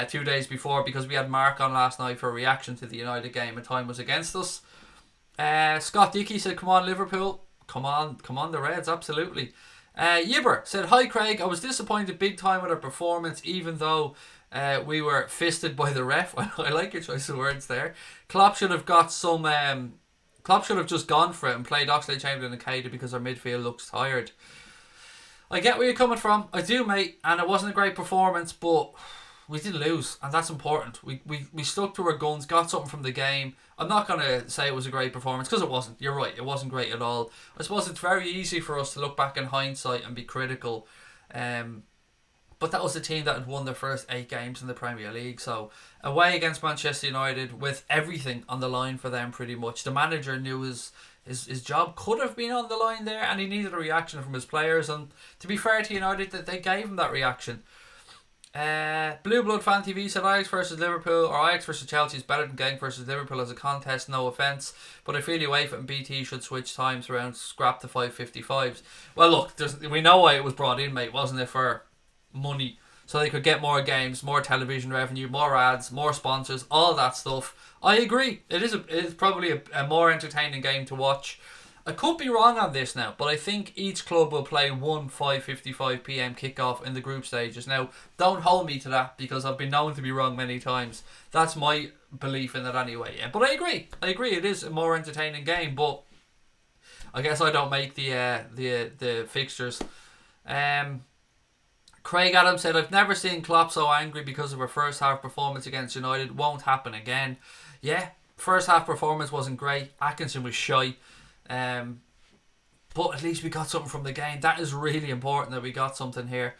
2 days before because we had Mark on last night for a reaction to the United game and time was against us. Scott Dickey said, come on Liverpool. Come on the Reds, absolutely. Yibber said, hi Craig, I was disappointed big time with our performance even though we were fisted by the ref. I like your choice of words there. Klopp should have just gone for it and played Oxlade-Chamberlain and Keita because our midfield looks tired. I get where you're coming from. I do, mate, and it wasn't a great performance, but we didn't lose, and that's important. We stuck to our guns, got something from the game. I'm not going to say it was a great performance, because it wasn't. You're right, it wasn't great at all. I suppose it's very easy for us to look back in hindsight and be critical. But that was the team that had won their first 8 games in the Premier League. So away against Manchester United with everything on the line for them pretty much. The manager knew his job could have been on the line there and he needed a reaction from his players. And to be fair to United, that they gave him that reaction. Blue Blood Fan TV said Ajax versus Liverpool or Ajax versus Chelsea is better than Genk versus Liverpool as a contest, no offence, but I feel UEFA and BT should switch times around, scrap the 5:55s. Well look, we know why it was brought in, mate, wasn't it? For money, so they could get more games, more television revenue, more ads, more sponsors, all that stuff. I agree, it is probably a more entertaining game to watch. I could be wrong on this now, but I think each club will play one 5:55pm kickoff in the group stages. Now, don't hold me to that because I've been known to be wrong many times. That's my belief in it anyway. Yeah, but I agree. It is a more entertaining game, but I guess I don't make the fixtures. Craig Adams said, I've never seen Klopp so angry because of our first half performance against United. Won't happen again. Yeah, first half performance wasn't great. Atkinson was shy. But at least we got something from the game. That is really important that we got something here.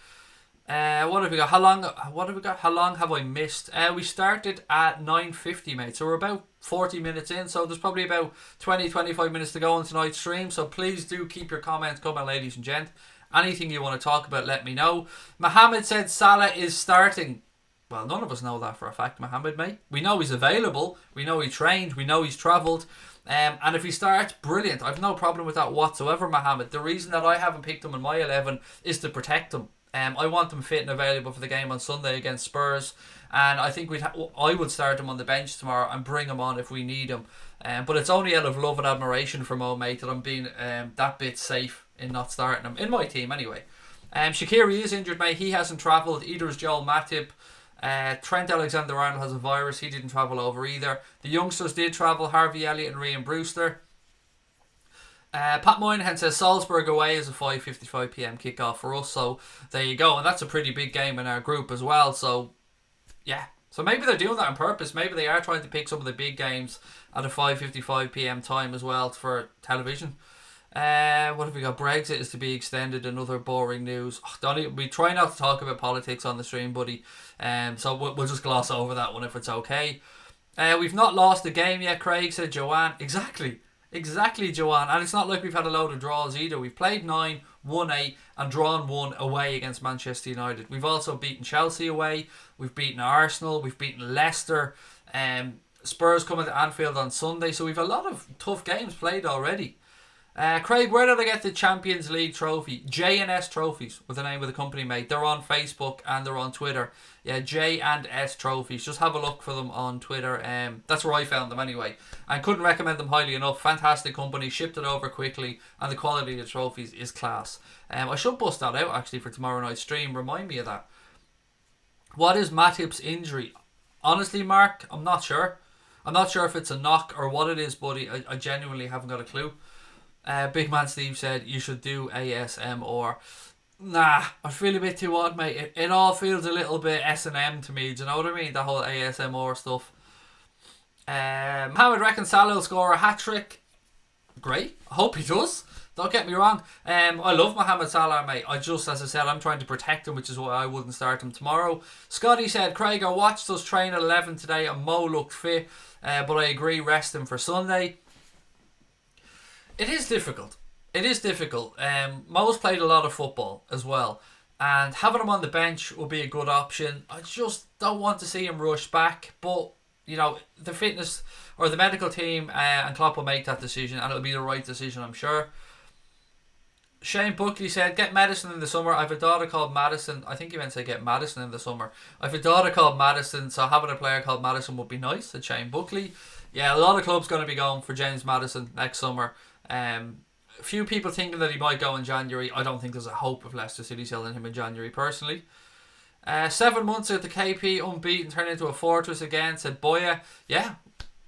What have we got? How long have I missed? We started at 9:50, mate. So we're about 40 minutes in. So there's probably about 20-25 minutes to go on tonight's stream. So please do keep your comments coming, ladies and gent. Anything you want to talk about, let me know. Mohammed said Salah is starting. Well, none of us know that for a fact, Mohammed, mate. We know he's available. We know he trained. We know he's travelled. And if he starts, brilliant. I've no problem with that whatsoever, Mohammed. The reason that I haven't picked him in my 11 is to protect him. I want him fit and available for the game on Sunday against Spurs. And I think I would start him on the bench tomorrow and bring him on if we need him. But it's only out of love and admiration for Mo, mate, that I'm being that bit safe in not starting him. In my team, anyway. Shaqiri is injured, mate. He hasn't travelled. Either is Joel Matip. Trent Alexander-Arnold has a virus. He didn't travel over either. The youngsters did travel. Harvey Elliott and Ryan Brewster. Pat Moynihan says Salzburg away is a 5:55pm kickoff for us. So there you go. And that's a pretty big game in our group as well. So yeah. So maybe they're doing that on purpose. Maybe they are trying to pick some of the big games at a 5:55pm time as well for television. What have we got? Brexit is to be extended. Another boring news. We try not to talk about politics on the stream, buddy. So we'll just gloss over that one if it's okay. We've not lost a game yet, Craig, said Joanne. Exactly, Joanne. And it's not like we've had a load of draws either. We've played 9, won 8 and drawn 1 away against Manchester United. We've also beaten Chelsea away. We've beaten Arsenal. We've beaten Leicester. Spurs coming to Anfield on Sunday. So we've a lot of tough games played already. Craig, where did I get the Champions League trophy? J&S Trophies with the name of the company, mate. They're on Facebook and they're on Twitter. Yeah, J&S Trophies. Just have a look for them on Twitter. That's where I found them anyway. I couldn't recommend them highly enough. Fantastic company. Shipped it over quickly and the quality of the trophies is class. I should bust that out actually for tomorrow night's stream. Remind me of that. What is Matip's injury? Honestly, Mark, I'm not sure. I'm not sure if it's a knock or what it is, buddy. I genuinely haven't got a clue. Big Man Steve said you should do ASMR. Nah, I feel a bit too odd, mate. It all feels a little bit S&M to me. Do you know what I mean? The whole ASMR stuff. Mohammed reckons Salah will score a hat-trick. Great. I hope he does. Don't get me wrong. I love Mohamed Salah, mate. As I said, I'm trying to protect him, which is why I wouldn't start him tomorrow. Scotty said, Craig, I watched us train at 11 today and Mo looked fit. But I agree, rest him for Sunday. It is difficult. Mo's played a lot of football as well. And having him on the bench will be a good option. I just don't want to see him rush back. But, the fitness or the medical team and Klopp will make that decision. And it'll be the right decision, I'm sure. Shane Buckley said, get Madison in the summer. I have a daughter called Madison. I think he meant to say get Madison in the summer. I have a daughter called Madison, so having a player called Madison would be nice, said Shane Buckley. Yeah, a lot of clubs going to be going for James Maddison next summer. A few people thinking that he might go in January. I don't think there's a hope of Leicester City selling him in January, personally. 7 months at the KP, unbeaten, turned into a fortress again, said Boya. Yeah,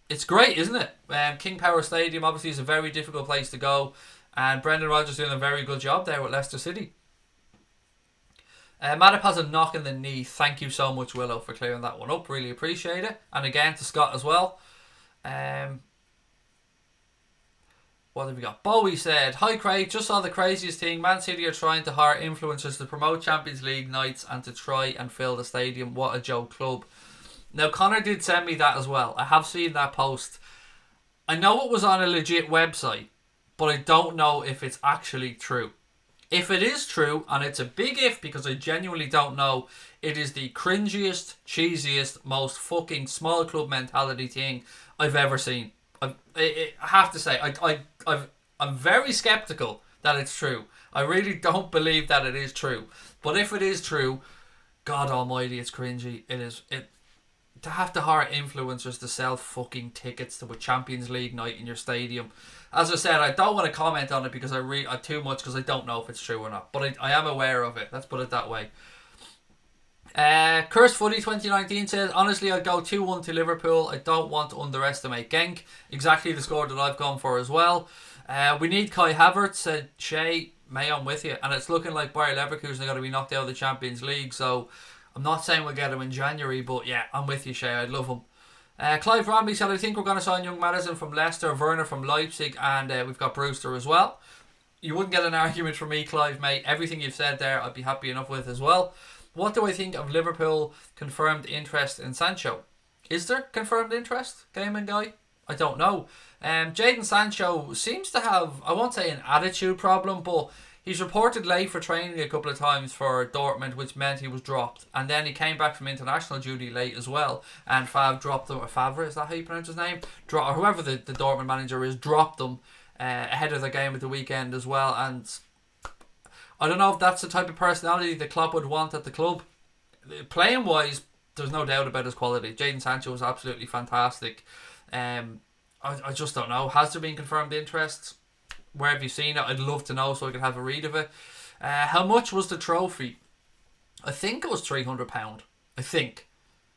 it's great, isn't it? King Power Stadium obviously is a very difficult place to go. And Brendan Rodgers doing a very good job there with Leicester City. Matip has a knock in the knee. Thank you so much, Willow, for clearing that one up. Really appreciate it. And again to Scott as well. What have we got? Bowie said, hi Craig, just saw the craziest thing. Man City are trying to hire influencers to promote Champions League nights and to try and fill the stadium. What a joke club. Now Connor did send me that as well. I have seen that post. I know it was on a legit website, but I don't know if it's actually true. If it is true, and it's a big if because I genuinely don't know, it is the cringiest, cheesiest, most fucking small club mentality thing I've ever seen. I have to say, I'm very skeptical that it's true. I really don't believe that it is true. But if it is true, God almighty, it's cringy. To have to hire influencers to sell fucking tickets to a Champions League night in your stadium. As I said, I don't want to comment on it because I too much because I don't know if it's true or not. But I am aware of it. Let's put it that way. Cursed Footy 2019 says, honestly, I'd go 2-1 to Liverpool. I don't want to underestimate Genk. Exactly the score that I've gone for as well. We need Kai Havertz, said Shay. May, I'm with you. And it's looking like Bayer Leverkusen are going to be knocked out of the Champions League. So I'm not saying we'll get him in January, but yeah, I'm with you, Shay. I'd love him. Clive Ramley said, I think we're going to sign young Maddison from Leicester, Werner from Leipzig, and we've got Brewster as well. You wouldn't get an argument from me, Clive, mate. Everything you've said there, I'd be happy enough with as well. What do I think of Liverpool confirmed interest in Sancho? Is there confirmed interest, Gaming Guy? I don't know. Jadon Sancho seems to have, I won't say an attitude problem, but he's reported late for training a couple of times for Dortmund, which meant he was dropped. And then he came back from international duty late as well. And Fav dropped him, or Favre, is that how you pronounce his name? Or whoever the Dortmund manager is, dropped him ahead of the game at the weekend as well. And I don't know if that's the type of personality that Klopp would want at the club. Playing wise, there's no doubt about his quality. Jadon Sancho was absolutely fantastic. I just don't know. Has there been confirmed interest? Where have you seen it? I'd love to know so I could have a read of it. How much was the trophy? I think it was £300. I think.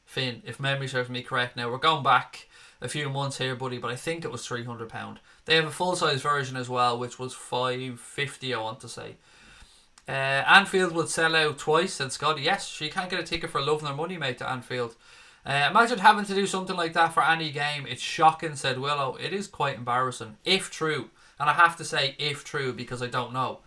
Finn, if memory serves me correct now. We're going back a few months here, buddy, but I think it was £300. They have a full-size version as well, which was $550, I want to say. Anfield would sell out twice, said Scott. Yes, you can't get a ticket for loving their money, mate, to Anfield. Imagine having to do something like that for any game. It's shocking, said Willow. It is quite embarrassing, if true. And I have to say if true because I don't know.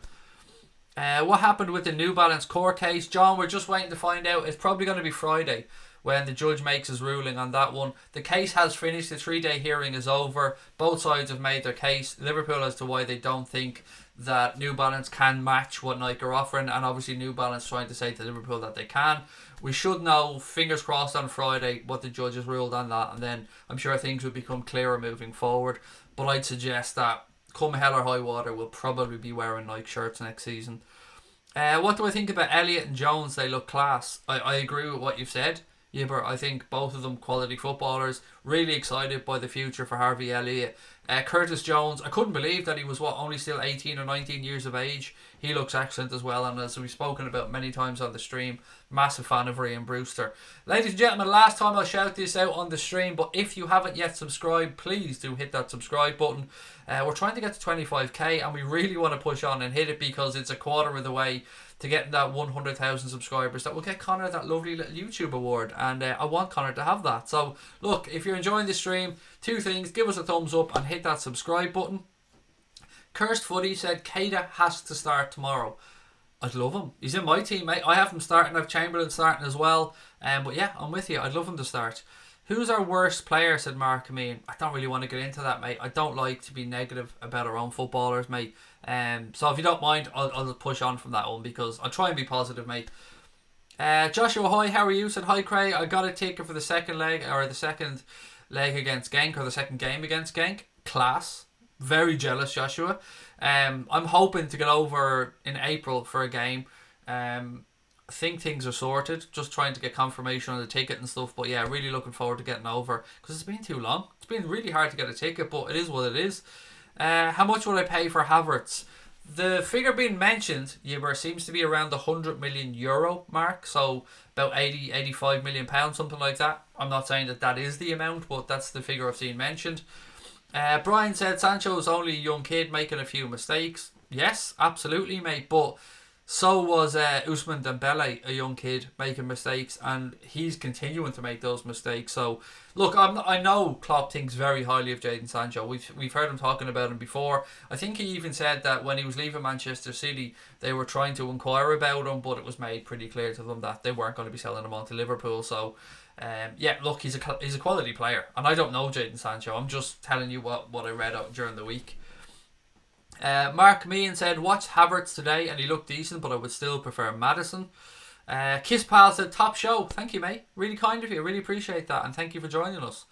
What happened with the New Balance court case? John, we're just waiting to find out. It's probably going to be Friday when the judge makes his ruling on that one. The case has finished. The 3-day hearing is over. Both sides have made their case. Liverpool as to why they don't think that New Balance can match what Nike are offering, and obviously New Balance trying to say to Liverpool that they can. We should know, fingers crossed, on Friday what the judge has ruled on that, and then I'm sure things will become clearer moving forward. But I'd suggest that come hell or high water, we'll probably be wearing Nike shirts next season. What do I think about Elliott and Jones? They look class. I agree with what you've said, Yibber. I think both of them quality footballers. Really excited by the future for Harvey Elliott. Curtis Jones, I couldn't believe that he was only still 18 or 19 years of age. He looks excellent as well, and as we've spoken about many times on the stream, massive fan of Ryan Brewster. Ladies and gentlemen, last time I'll shout this out on the stream, but if you haven't yet subscribed, please do hit that subscribe button. We're trying to get to 25k, and we really want to push on and hit it because it's a quarter of the way to getting that 100,000 subscribers that will get Connor that lovely little YouTube award, and I want Connor to have that. So look, if you're enjoying this stream, two things: give us a thumbs up and hit that subscribe button. Cursed Footy said Keita has to start tomorrow. I'd love him. He's in my team, mate. I have him starting. I have Chamberlain starting as well. But yeah, I'm with you. I'd love him to start. Who's our worst player, said Mark Amin. I don't really want to get into that, mate. I don't like to be negative about our own footballers, mate. So if you don't mind, I'll just push on from that one because I'll try and be positive, mate. Joshua Hoy, how are you? Said, hi Craig, I got a ticket for the second leg against Genk, or the second game against Genk. Class. Very jealous, Joshua. I'm hoping to get over in April for a game. I think things are sorted. Just trying to get confirmation on the ticket and stuff. But yeah, really looking forward to getting over because it's been too long. It's been really hard to get a ticket, but it is what it is. How much will I pay for Havertz? The figure being mentioned, seems to be around the €100 million mark. So about 85 million pounds, something like that. I'm not saying that is the amount, but that's the figure I've seen mentioned. Brian said Sancho is only a young kid making a few mistakes. Yes, absolutely, mate. But so was Ousmane Dembele, a young kid making mistakes, and he's continuing to make those mistakes. So, look, I know Klopp thinks very highly of Jadon Sancho. We've heard him talking about him before. I think he even said that when he was leaving Manchester City, they were trying to inquire about him, but it was made pretty clear to them that they weren't going to be selling him on to Liverpool. So, look, he's a quality player, and I don't know Jadon Sancho. I'm just telling you what I read out during the week. Mark Meehan said, watch Havertz today and he looked decent, but I would still prefer Maddison. Kiss Pal said, top show. Thank you, mate. Really kind of you. Really appreciate that, and thank you for joining us.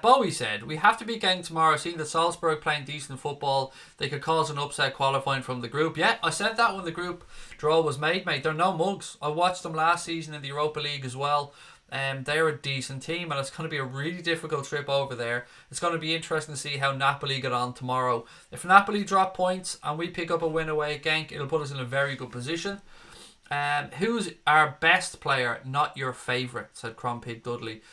Bowie said, we have to beat Genk tomorrow. Seeing that Salzburg playing decent football, they could cause an upset qualifying from the group. Yeah, I said that when the group draw was made, mate. They're no mugs. I watched them last season in the Europa League as well. They're a decent team, and it's going to be a really difficult trip over there. It's going to be interesting to see how Napoli get on tomorrow. If Napoli drop points and we pick up a win away at Genk, it'll put us in a very good position. Who's our best player, not your favourite, said Crompig Dudley.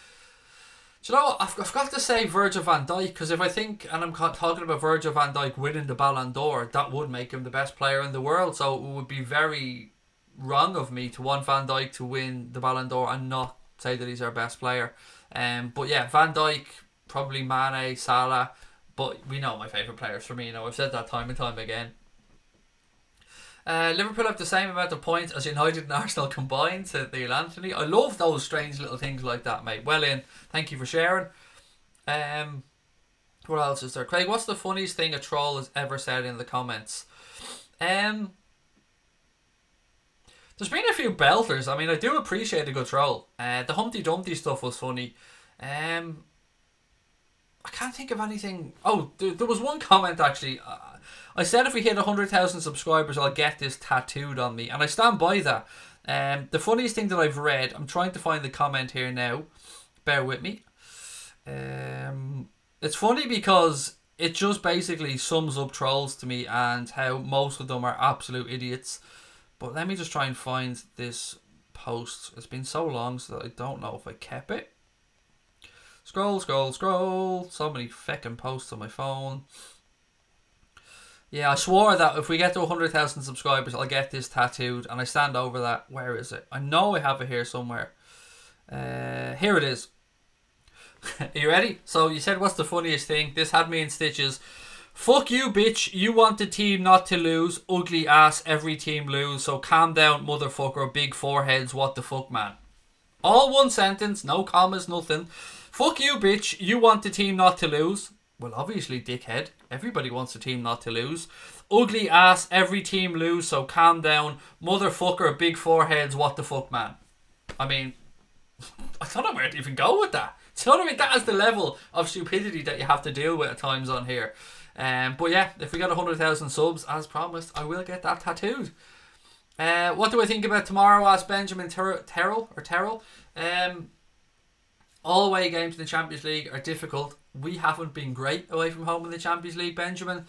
Do you know what? I've got to say Virgil van Dijk, because if I think, and I'm talking about Virgil van Dijk winning the Ballon d'Or, that would make him the best player in the world. So it would be very wrong of me to want Van Dijk to win the Ballon d'Or and not say that he's our best player. But yeah, Van Dijk, probably Mane, Salah, but we know my favourite players for me. I've said that time and time again. Liverpool have the same amount of points as United and Arsenal combined, said Neil Anthony. I love those strange little things like that, mate. Well in, thank you for sharing. What else is there? Craig, what's the funniest thing a troll has ever said in the comments? There's been a few belters. I mean, I do appreciate a good troll. The Humpty Dumpty stuff was funny. I can't think of anything. Oh, there was one comment actually. I said if we hit 100,000 subscribers, I'll get this tattooed on me, and I stand by that. The funniest thing that I've read, I'm trying to find the comment here now. Bear with me. It's funny because it just basically sums up trolls to me and how most of them are absolute idiots. But let me just try and find this post. It's been so long so that I don't know if I kept it. Scroll. So many feckin' posts on my phone. Yeah, I swore that if we get to 100,000 subscribers, I'll get this tattooed. And I stand over that. Where is it? I know I have it here somewhere. Here it is. Are you ready? So you said, what's the funniest thing? This had me in stitches. Fuck you, bitch. You want the team not to lose. Ugly ass, every team lose. So calm down, motherfucker. Big foreheads, what the fuck, man. All one sentence, no commas, nothing. Fuck you, bitch. You want the team not to lose. Well, obviously, dickhead. Everybody wants the team not to lose. Ugly ass, every team lose. So calm down, motherfucker. Big foreheads, what the fuck, man. I mean, I don't know where to even go with that. So I mean, that is the level of stupidity that you have to deal with at times on here. But yeah, if we get 100,000 subs, as promised, I will get that tattooed. What do I think about tomorrow? Asked Benjamin Terrell. All away games in the Champions League are difficult. We haven't been great away from home in the Champions League, Benjamin.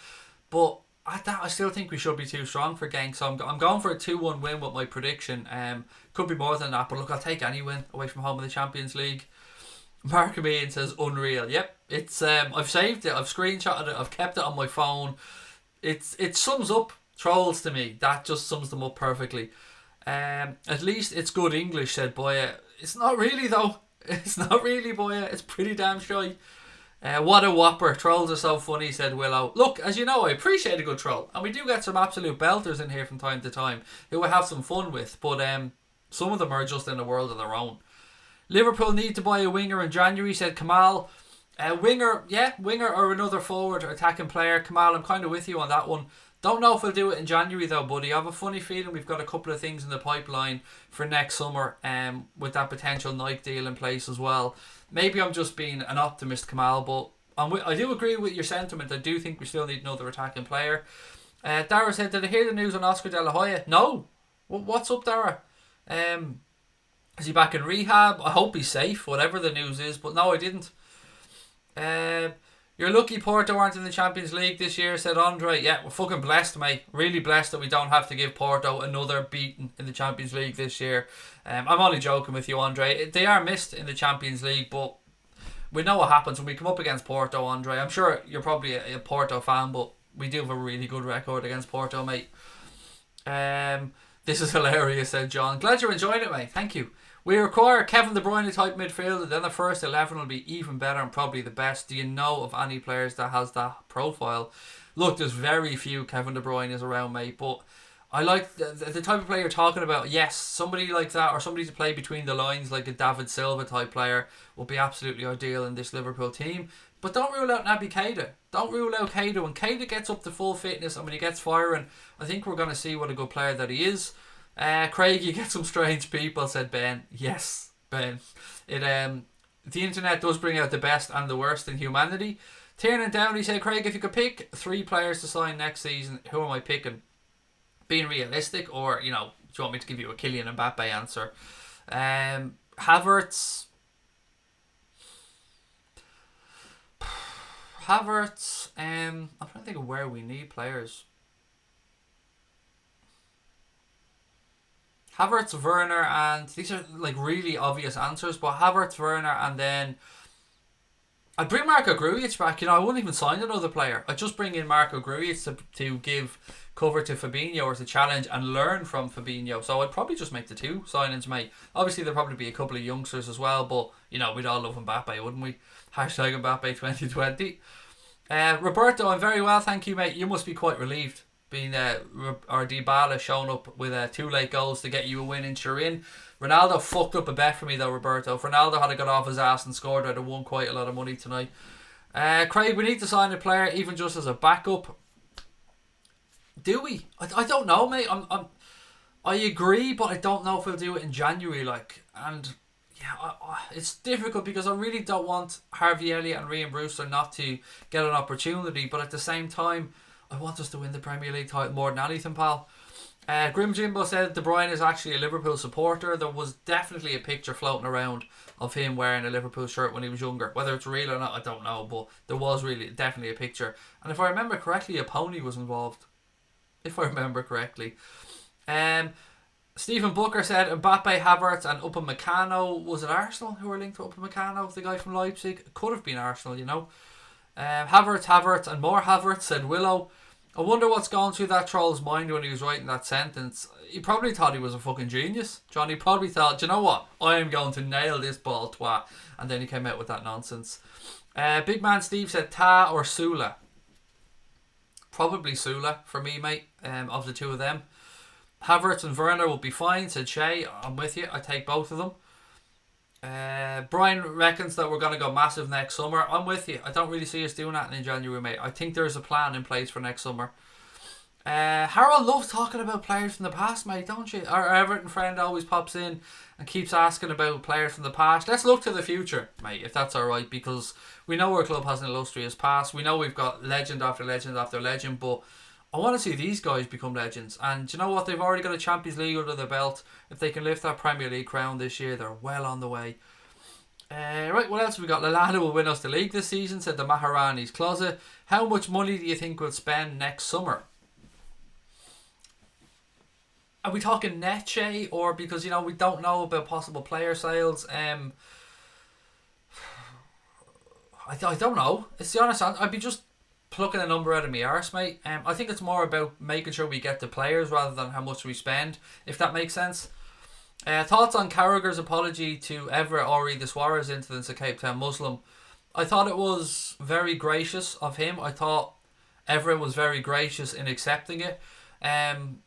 But at that, I still think we should be too strong for Genk. So I'm going for a 2-1 win with my prediction. Could be more than that, but look, I'll take any win away from home in the Champions League. Mark Meehan says unreal. Yep, it's I've saved it, I've screenshotted it, I've kept it on my phone. It sums up trolls to me. That just sums them up perfectly. At least it's good English, said Boya. It's not really though. It's not really, Boya. It's pretty damn shy. What a whopper. Trolls are so funny, said Willow. Look, as you know, I appreciate a good troll, and we do get some absolute belters in here from time to time who I have some fun with, but some of them are just in a world of their own. Liverpool need to buy a winger in January, said Kamal. Winger or another forward or attacking player. Kamal, I'm kind of with you on that one. Don't know if we'll do it in January though, buddy. I have a funny feeling we've got a couple of things in the pipeline for next summer, with that potential Nike deal in place as well. Maybe I'm just being an optimist, Kamal, but I do agree with your sentiment. I do think we still need another attacking player. Dara said, did I hear the news on Oscar De La Hoya? No. What's up, Dara? Is he back in rehab? I hope he's safe, whatever the news is, but no, I didn't. You're lucky Porto aren't in the Champions League this year, said Andre. Yeah, we're fucking blessed, mate. Really blessed that we don't have to give Porto another beating in the Champions League this year. I'm only joking with you, Andre. They are missed in the Champions League, but we know what happens when we come up against Porto, Andre. I'm sure you're probably a Porto fan, but we do have a really good record against Porto, mate. This is hilarious, said John. Glad you're enjoying it, mate. Thank you. We require Kevin De Bruyne type midfielder, then the first 11 will be even better and probably the best. Do you know of any players that has that profile? Look, there's very few Kevin De Bruyne's around, mate, but I like the type of player you're talking about. Yes, somebody like that, or somebody to play between the lines like a David Silva type player will be absolutely ideal in this Liverpool team. But don't rule out Naby Keita. Don't rule out Keita. When Keita gets up to full fitness and when he gets firing, I think we're going to see what a good player that he is. Craig, you get some strange people, said Ben. Yes, Ben. The internet does bring out the best and the worst in humanity. Tiernan Downey said, Craig, if you could pick 3 players to sign next season, who am I picking? Being realistic, or, do you want me to give you a Kylian Mbappe answer? Havertz. I'm trying to think of where we need players. Havertz, Werner, and these are like really obvious answers, but Havertz, Werner, and then I'd bring Marco Grujic back. I wouldn't even sign another player. I'd just bring in Marco Grujic to give cover to Fabinho or to challenge and learn from Fabinho. So I'd probably just make the 2 signings, mate. Obviously there'll probably be a couple of youngsters as well, but we'd all love Mbappe, wouldn't we? Hashtag Mbappe 2020. Roberto, I'm very well, thank you, mate. You must be quite relieved being or Dybala showing up with 2 late goals to get you a win in Turin. Ronaldo fucked up a bet for me though, Roberto. If Ronaldo had got off his ass and scored, I'd have won quite a lot of money tonight. Craig, we need to sign a player even just as a backup. Do we? I don't know, mate. I agree, but I don't know if we'll do it in January. It's difficult because I really don't want Harvey Elliott and Ryan Brewster not to get an opportunity, but at the same time, I want us to win the Premier League title more than anything, pal. Grim Jimbo said De Bruyne is actually a Liverpool supporter. There was definitely a picture floating around of him wearing a Liverpool shirt when he was younger. Whether it's real or not, I don't know, but there was definitely a picture. And if I remember correctly, a pony was involved. If I remember correctly. Stephen Booker said Mbappe, Havertz and Upamecano. Was it Arsenal who were linked to Upamecano, the guy from Leipzig? It could have been Arsenal, Havertz and more Havertz, said Willow. I wonder what's going through that troll's mind when he was writing that sentence. He probably thought he was a fucking genius. Johnny probably thought, do you know what? I am going to nail this ball, twat. And then he came out with that nonsense. Big man Steve said Ta or Sula. Probably Sula for me, mate, of the 2 of them. Havertz and Werner will be fine, said Shay. I'm with you. I take both of them. Brian reckons that we're going to go massive next summer. I'm with you. I don't really see us doing that in January, mate. I think there's a plan in place for next summer. Harold loves talking about players from the past, mate, don't you? Our Everton friend always pops in and keeps asking about players from the past. Let's look to the future, mate, if that's alright, because we know our club has an illustrious past. We know we've got legend after legend after legend, but I want to see these guys become legends. And do you know what? They've already got a Champions League under their belt. If they can lift that Premier League crown this year, they're well on the way. Right, what else have we got? Lallana will win us the league this season, said the Maharani's Closet. How much money do you think we'll spend next summer? Are we talking net, Shay? Or because, we don't know about possible player sales? I don't know. It's the honest answer. I'd be just plucking a number out of my arse, mate. I think it's more about making sure we get the players rather than how much we spend, if that makes sense. Thoughts on Carragher's apology to Evra Ori, the Suarez incidents at Cape Town Muslim. I thought it was very gracious of him. I thought Evra was very gracious in accepting it. And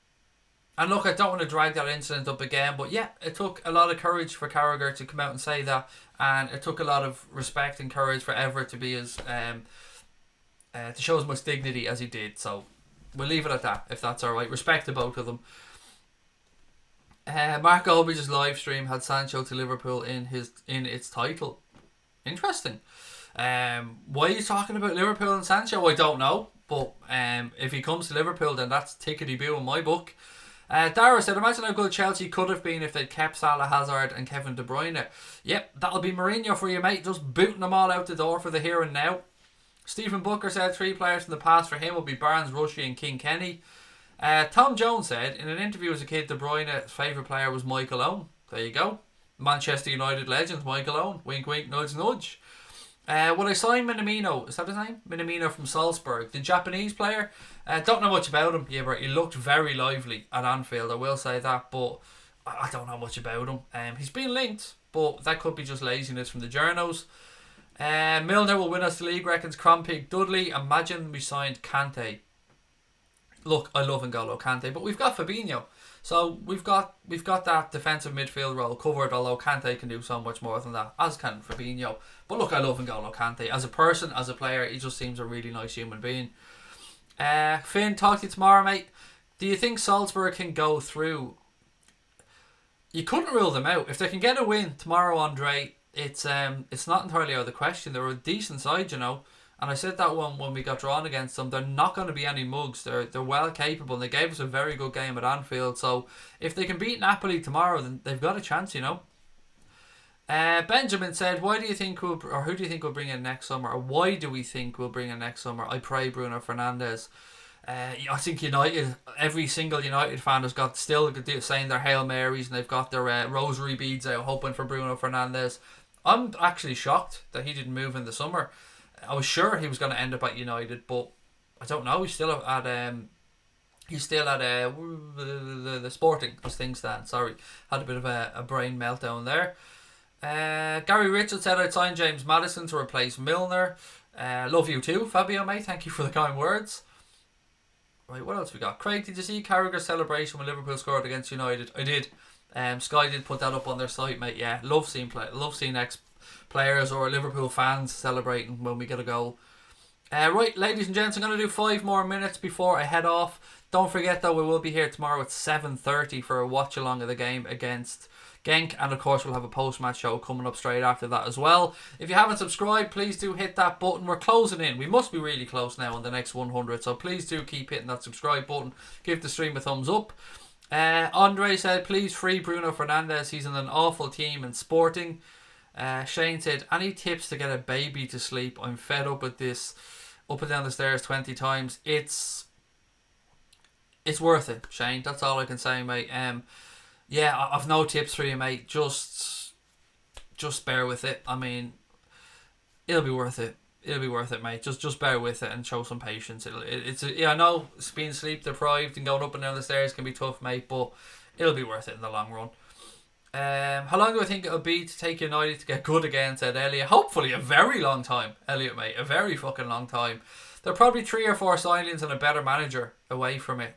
look, I don't want to drag that incident up again, but yeah, it took a lot of courage for Carragher to come out and say that, and it took a lot of respect and courage for Evra to be as to show as much dignity as he did. So We'll leave it at that, if that's alright. Respect to both of them. Mark Olbridge's live stream had Sancho to Liverpool in its title. Interesting. Why are you talking about Liverpool and Sancho? I don't know. But if he comes to Liverpool, then that's tickety-boo in my book. Dara said, imagine how good Chelsea could have been if they'd kept Salah, Hazard and Kevin De Bruyne. Yep, that'll be Mourinho for you, mate. Just booting them all out the door for the here and now. Stephen Booker said 3 players in the past for him will be Barnes, Rushy and King Kenny. Tom Jones said, in an interview as a kid, De Bruyne's favourite player was Michael Owen. There you go. Manchester United legend, Michael Owen. Wink, wink, nudge, nudge. Will I sign Minamino? Is that his name? Minamino from Salzburg. The Japanese player. Don't know much about him. Yeah, but he looked very lively at Anfield, I will say that. But I don't know much about him. He's been linked, but that could be just laziness from the journos. Milner will win us the league, reckons Crompig Dudley. Imagine we signed Kante. Look, I love N'Golo Kante, but we've got Fabinho. So we've got that defensive midfield role covered, although Kante can do so much more than that, as can Fabinho. But look, I love N'Golo Kante. As a person, as a player, he just seems a really nice human being. Finn, talk to you tomorrow, mate. Do you think Salzburg can go through? You couldn't rule them out. If they can get a win tomorrow, Andre, it's not entirely out of the question. They're a decent side, you know. And I said that one when we got drawn against them. They're not going to be any mugs. They're well capable. And they gave us a very good game at Anfield. So if they can beat Napoli tomorrow, then they've got a chance, you know. Benjamin said, who do you think will bring in next summer? Or why do we think we'll bring in next summer? I pray Bruno Fernandes. I think United, every single United fan has got still saying their Hail Marys and they've got their rosary beads out hoping for Bruno Fernandes. I'm actually shocked that he didn't move in the summer. I was sure he was going to end up at United, but I don't know. He's still at the Sporting as things stand. Sorry, had a bit of a brain meltdown there. Gary Richard said I'd sign James Maddison to replace Milner. Love you too, Fabio, mate. Thank you for the kind words. Right, what else we got? Craig, did you see Carragher's celebration when Liverpool scored against United? I did. Sky did put that up on their site, mate. Yeah, love seeing ex-players or Liverpool fans celebrating when we get a goal. Right, ladies and gents, I'm going to do 5 more minutes before I head off. Don't forget though, we will be here tomorrow at 7:30 for a watch along of the game against Genk, and of course we'll have a post-match show coming up straight after that as well. If you haven't subscribed, please do hit that button. We're closing in. We must be really close now on the next 100, so please do keep hitting that subscribe button. Give the stream a thumbs up. Andre said, please free Bruno Fernandes. He's in an awful team and Sporting. Shane said, any tips to get a baby to sleep? I'm fed up with this. Up and down the stairs 20 times. It's worth it, Shane. That's all I can say, mate. Yeah, I've no tips for you, mate. Just bear with it. I mean, it'll be worth it. It'll be worth it, mate. Just bear with it and show some patience. I know being sleep deprived and going up and down the stairs can be tough, mate, but it'll be worth it in the long run. How long do I think it'll be to take United to get good again, said Elliot. Hopefully a very long time, Elliot, mate. A very fucking long time. They're probably 3 or 4 signings and a better manager away from it.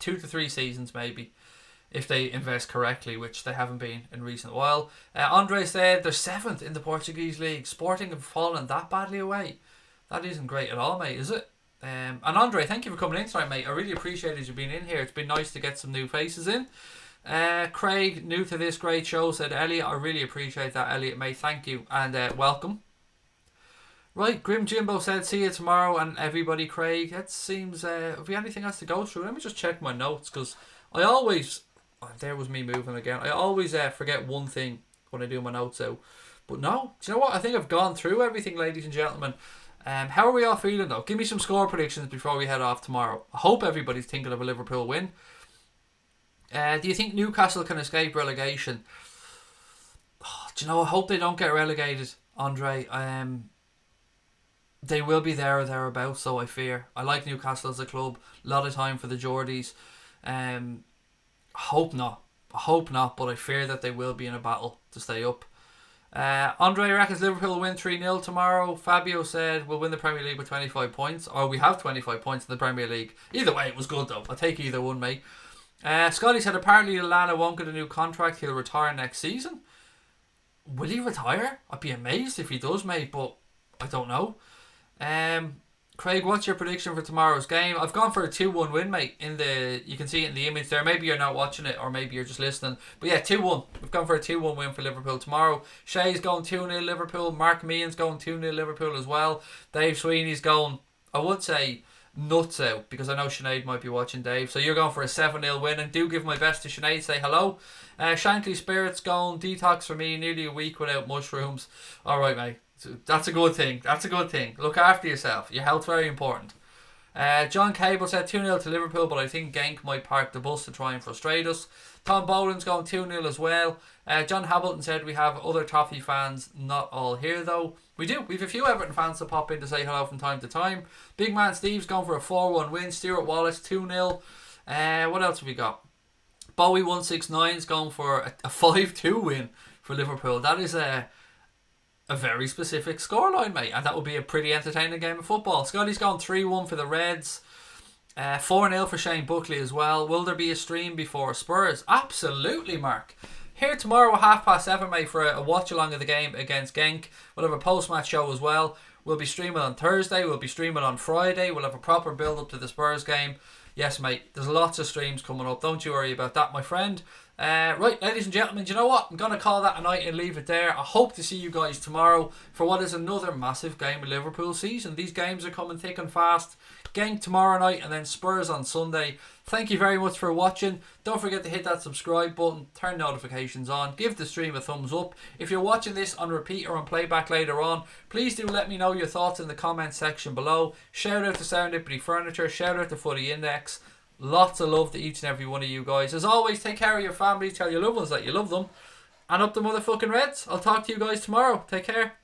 2 to 3 seasons maybe, if they invest correctly, which they haven't been in recent while. Andre said they're 7th in the Portuguese league. Sporting have fallen that badly away. That isn't great at all, mate, is it? And Andre, thank you for coming in tonight, mate. I really appreciated you being in here. It's been nice to get some new faces in. Craig, new to this great show, said Elliot. I really appreciate that, Elliot, mate. Thank you and welcome. Right, Grim Jimbo said see you tomorrow and everybody. Craig, that seems have we anything else to go through? Let me just check my notes, because I always there was me moving again. I always forget one thing when I do my notes out. But no, do you know what? I think I've gone through everything, ladies and gentlemen. How are we all feeling though? Give me some score predictions before we head off tomorrow. I hope everybody's thinking of a Liverpool win. Do you think Newcastle can escape relegation? Do you know, I hope they don't get relegated, Andre. They will be there or thereabouts, so I fear. I like Newcastle as a club. A lot of time for the Geordies. Hope not, but I fear that they will be in a battle to stay up. Andre reckons Liverpool will win 3-0 tomorrow. Fabio said we'll win the Premier League with 25 points. Or we have 25 points in the Premier League. Either way, it was good though. I'll take either one, mate. Scotty said apparently Lallana won't get a new contract. He'll retire next season. Will he retire? I'd be amazed if he does, mate, but I don't know. Craig, what's your prediction for tomorrow's game? I've gone for a 2-1 win, mate. You can see it in the image there. Maybe you're not watching it, or maybe you're just listening. But yeah, 2-1. We've gone for a 2-1 win for Liverpool tomorrow. Shay's going 2-0 Liverpool. Mark Meehan's going 2-0 Liverpool as well. Dave Sweeney's going, I would say, nuts out, because I know Sinead might be watching Dave. So you're going for a 7-0 win, and do give my best to Sinead. Say hello. Shankly Spirit's going detox for me. Nearly a week without mushrooms. Alright, mate. That's a good thing. That's a good thing. Look after yourself. Your health's very important. John Cable said 2-0 to Liverpool, but I think Genk might park the bus to try and frustrate us. Tom Boland's going 2-0 as well. John Hamilton said we have other Toffee fans, not all here though. We do. We have a few Everton fans to pop in to say hello from time to time. Big man Steve's going for a 4-1 win. Stuart Wallace 2-0. What else have we got? Bowie169's going for a 5-2 win for Liverpool. That is a very specific scoreline, mate, and that will be a pretty entertaining game of football. Scotty's gone 3-1 for the Reds. 4-0 for Shane Buckley as well. Will there be a stream before Spurs? Absolutely, Mark. Here tomorrow at 7:30, mate, for a watch-along of the game against Genk. We'll have a post-match show as well. We'll be streaming on Thursday. We'll be streaming on Friday. We'll have a proper build-up to the Spurs game. Yes, mate, there's lots of streams coming up. Don't you worry about that, my friend. Right, ladies and gentlemen, do you know what? I'm going to call that a night and leave it there. I hope to see you guys tomorrow for what is another massive game of Liverpool season. These games are coming thick and fast. Genk tomorrow night and then Spurs on Sunday. Thank you very much for watching. Don't forget to hit that subscribe button, turn notifications on, give the stream a thumbs up. If you're watching this on repeat or on playback later on, please do let me know your thoughts in the comment section below. Shout out to Serendipity Furniture, shout out to Footy Index. Lots of love to each and every one of you guys. As always, take care of your family, tell your loved ones that you love them, and up the motherfucking Reds. I'll talk to you guys tomorrow. Take care.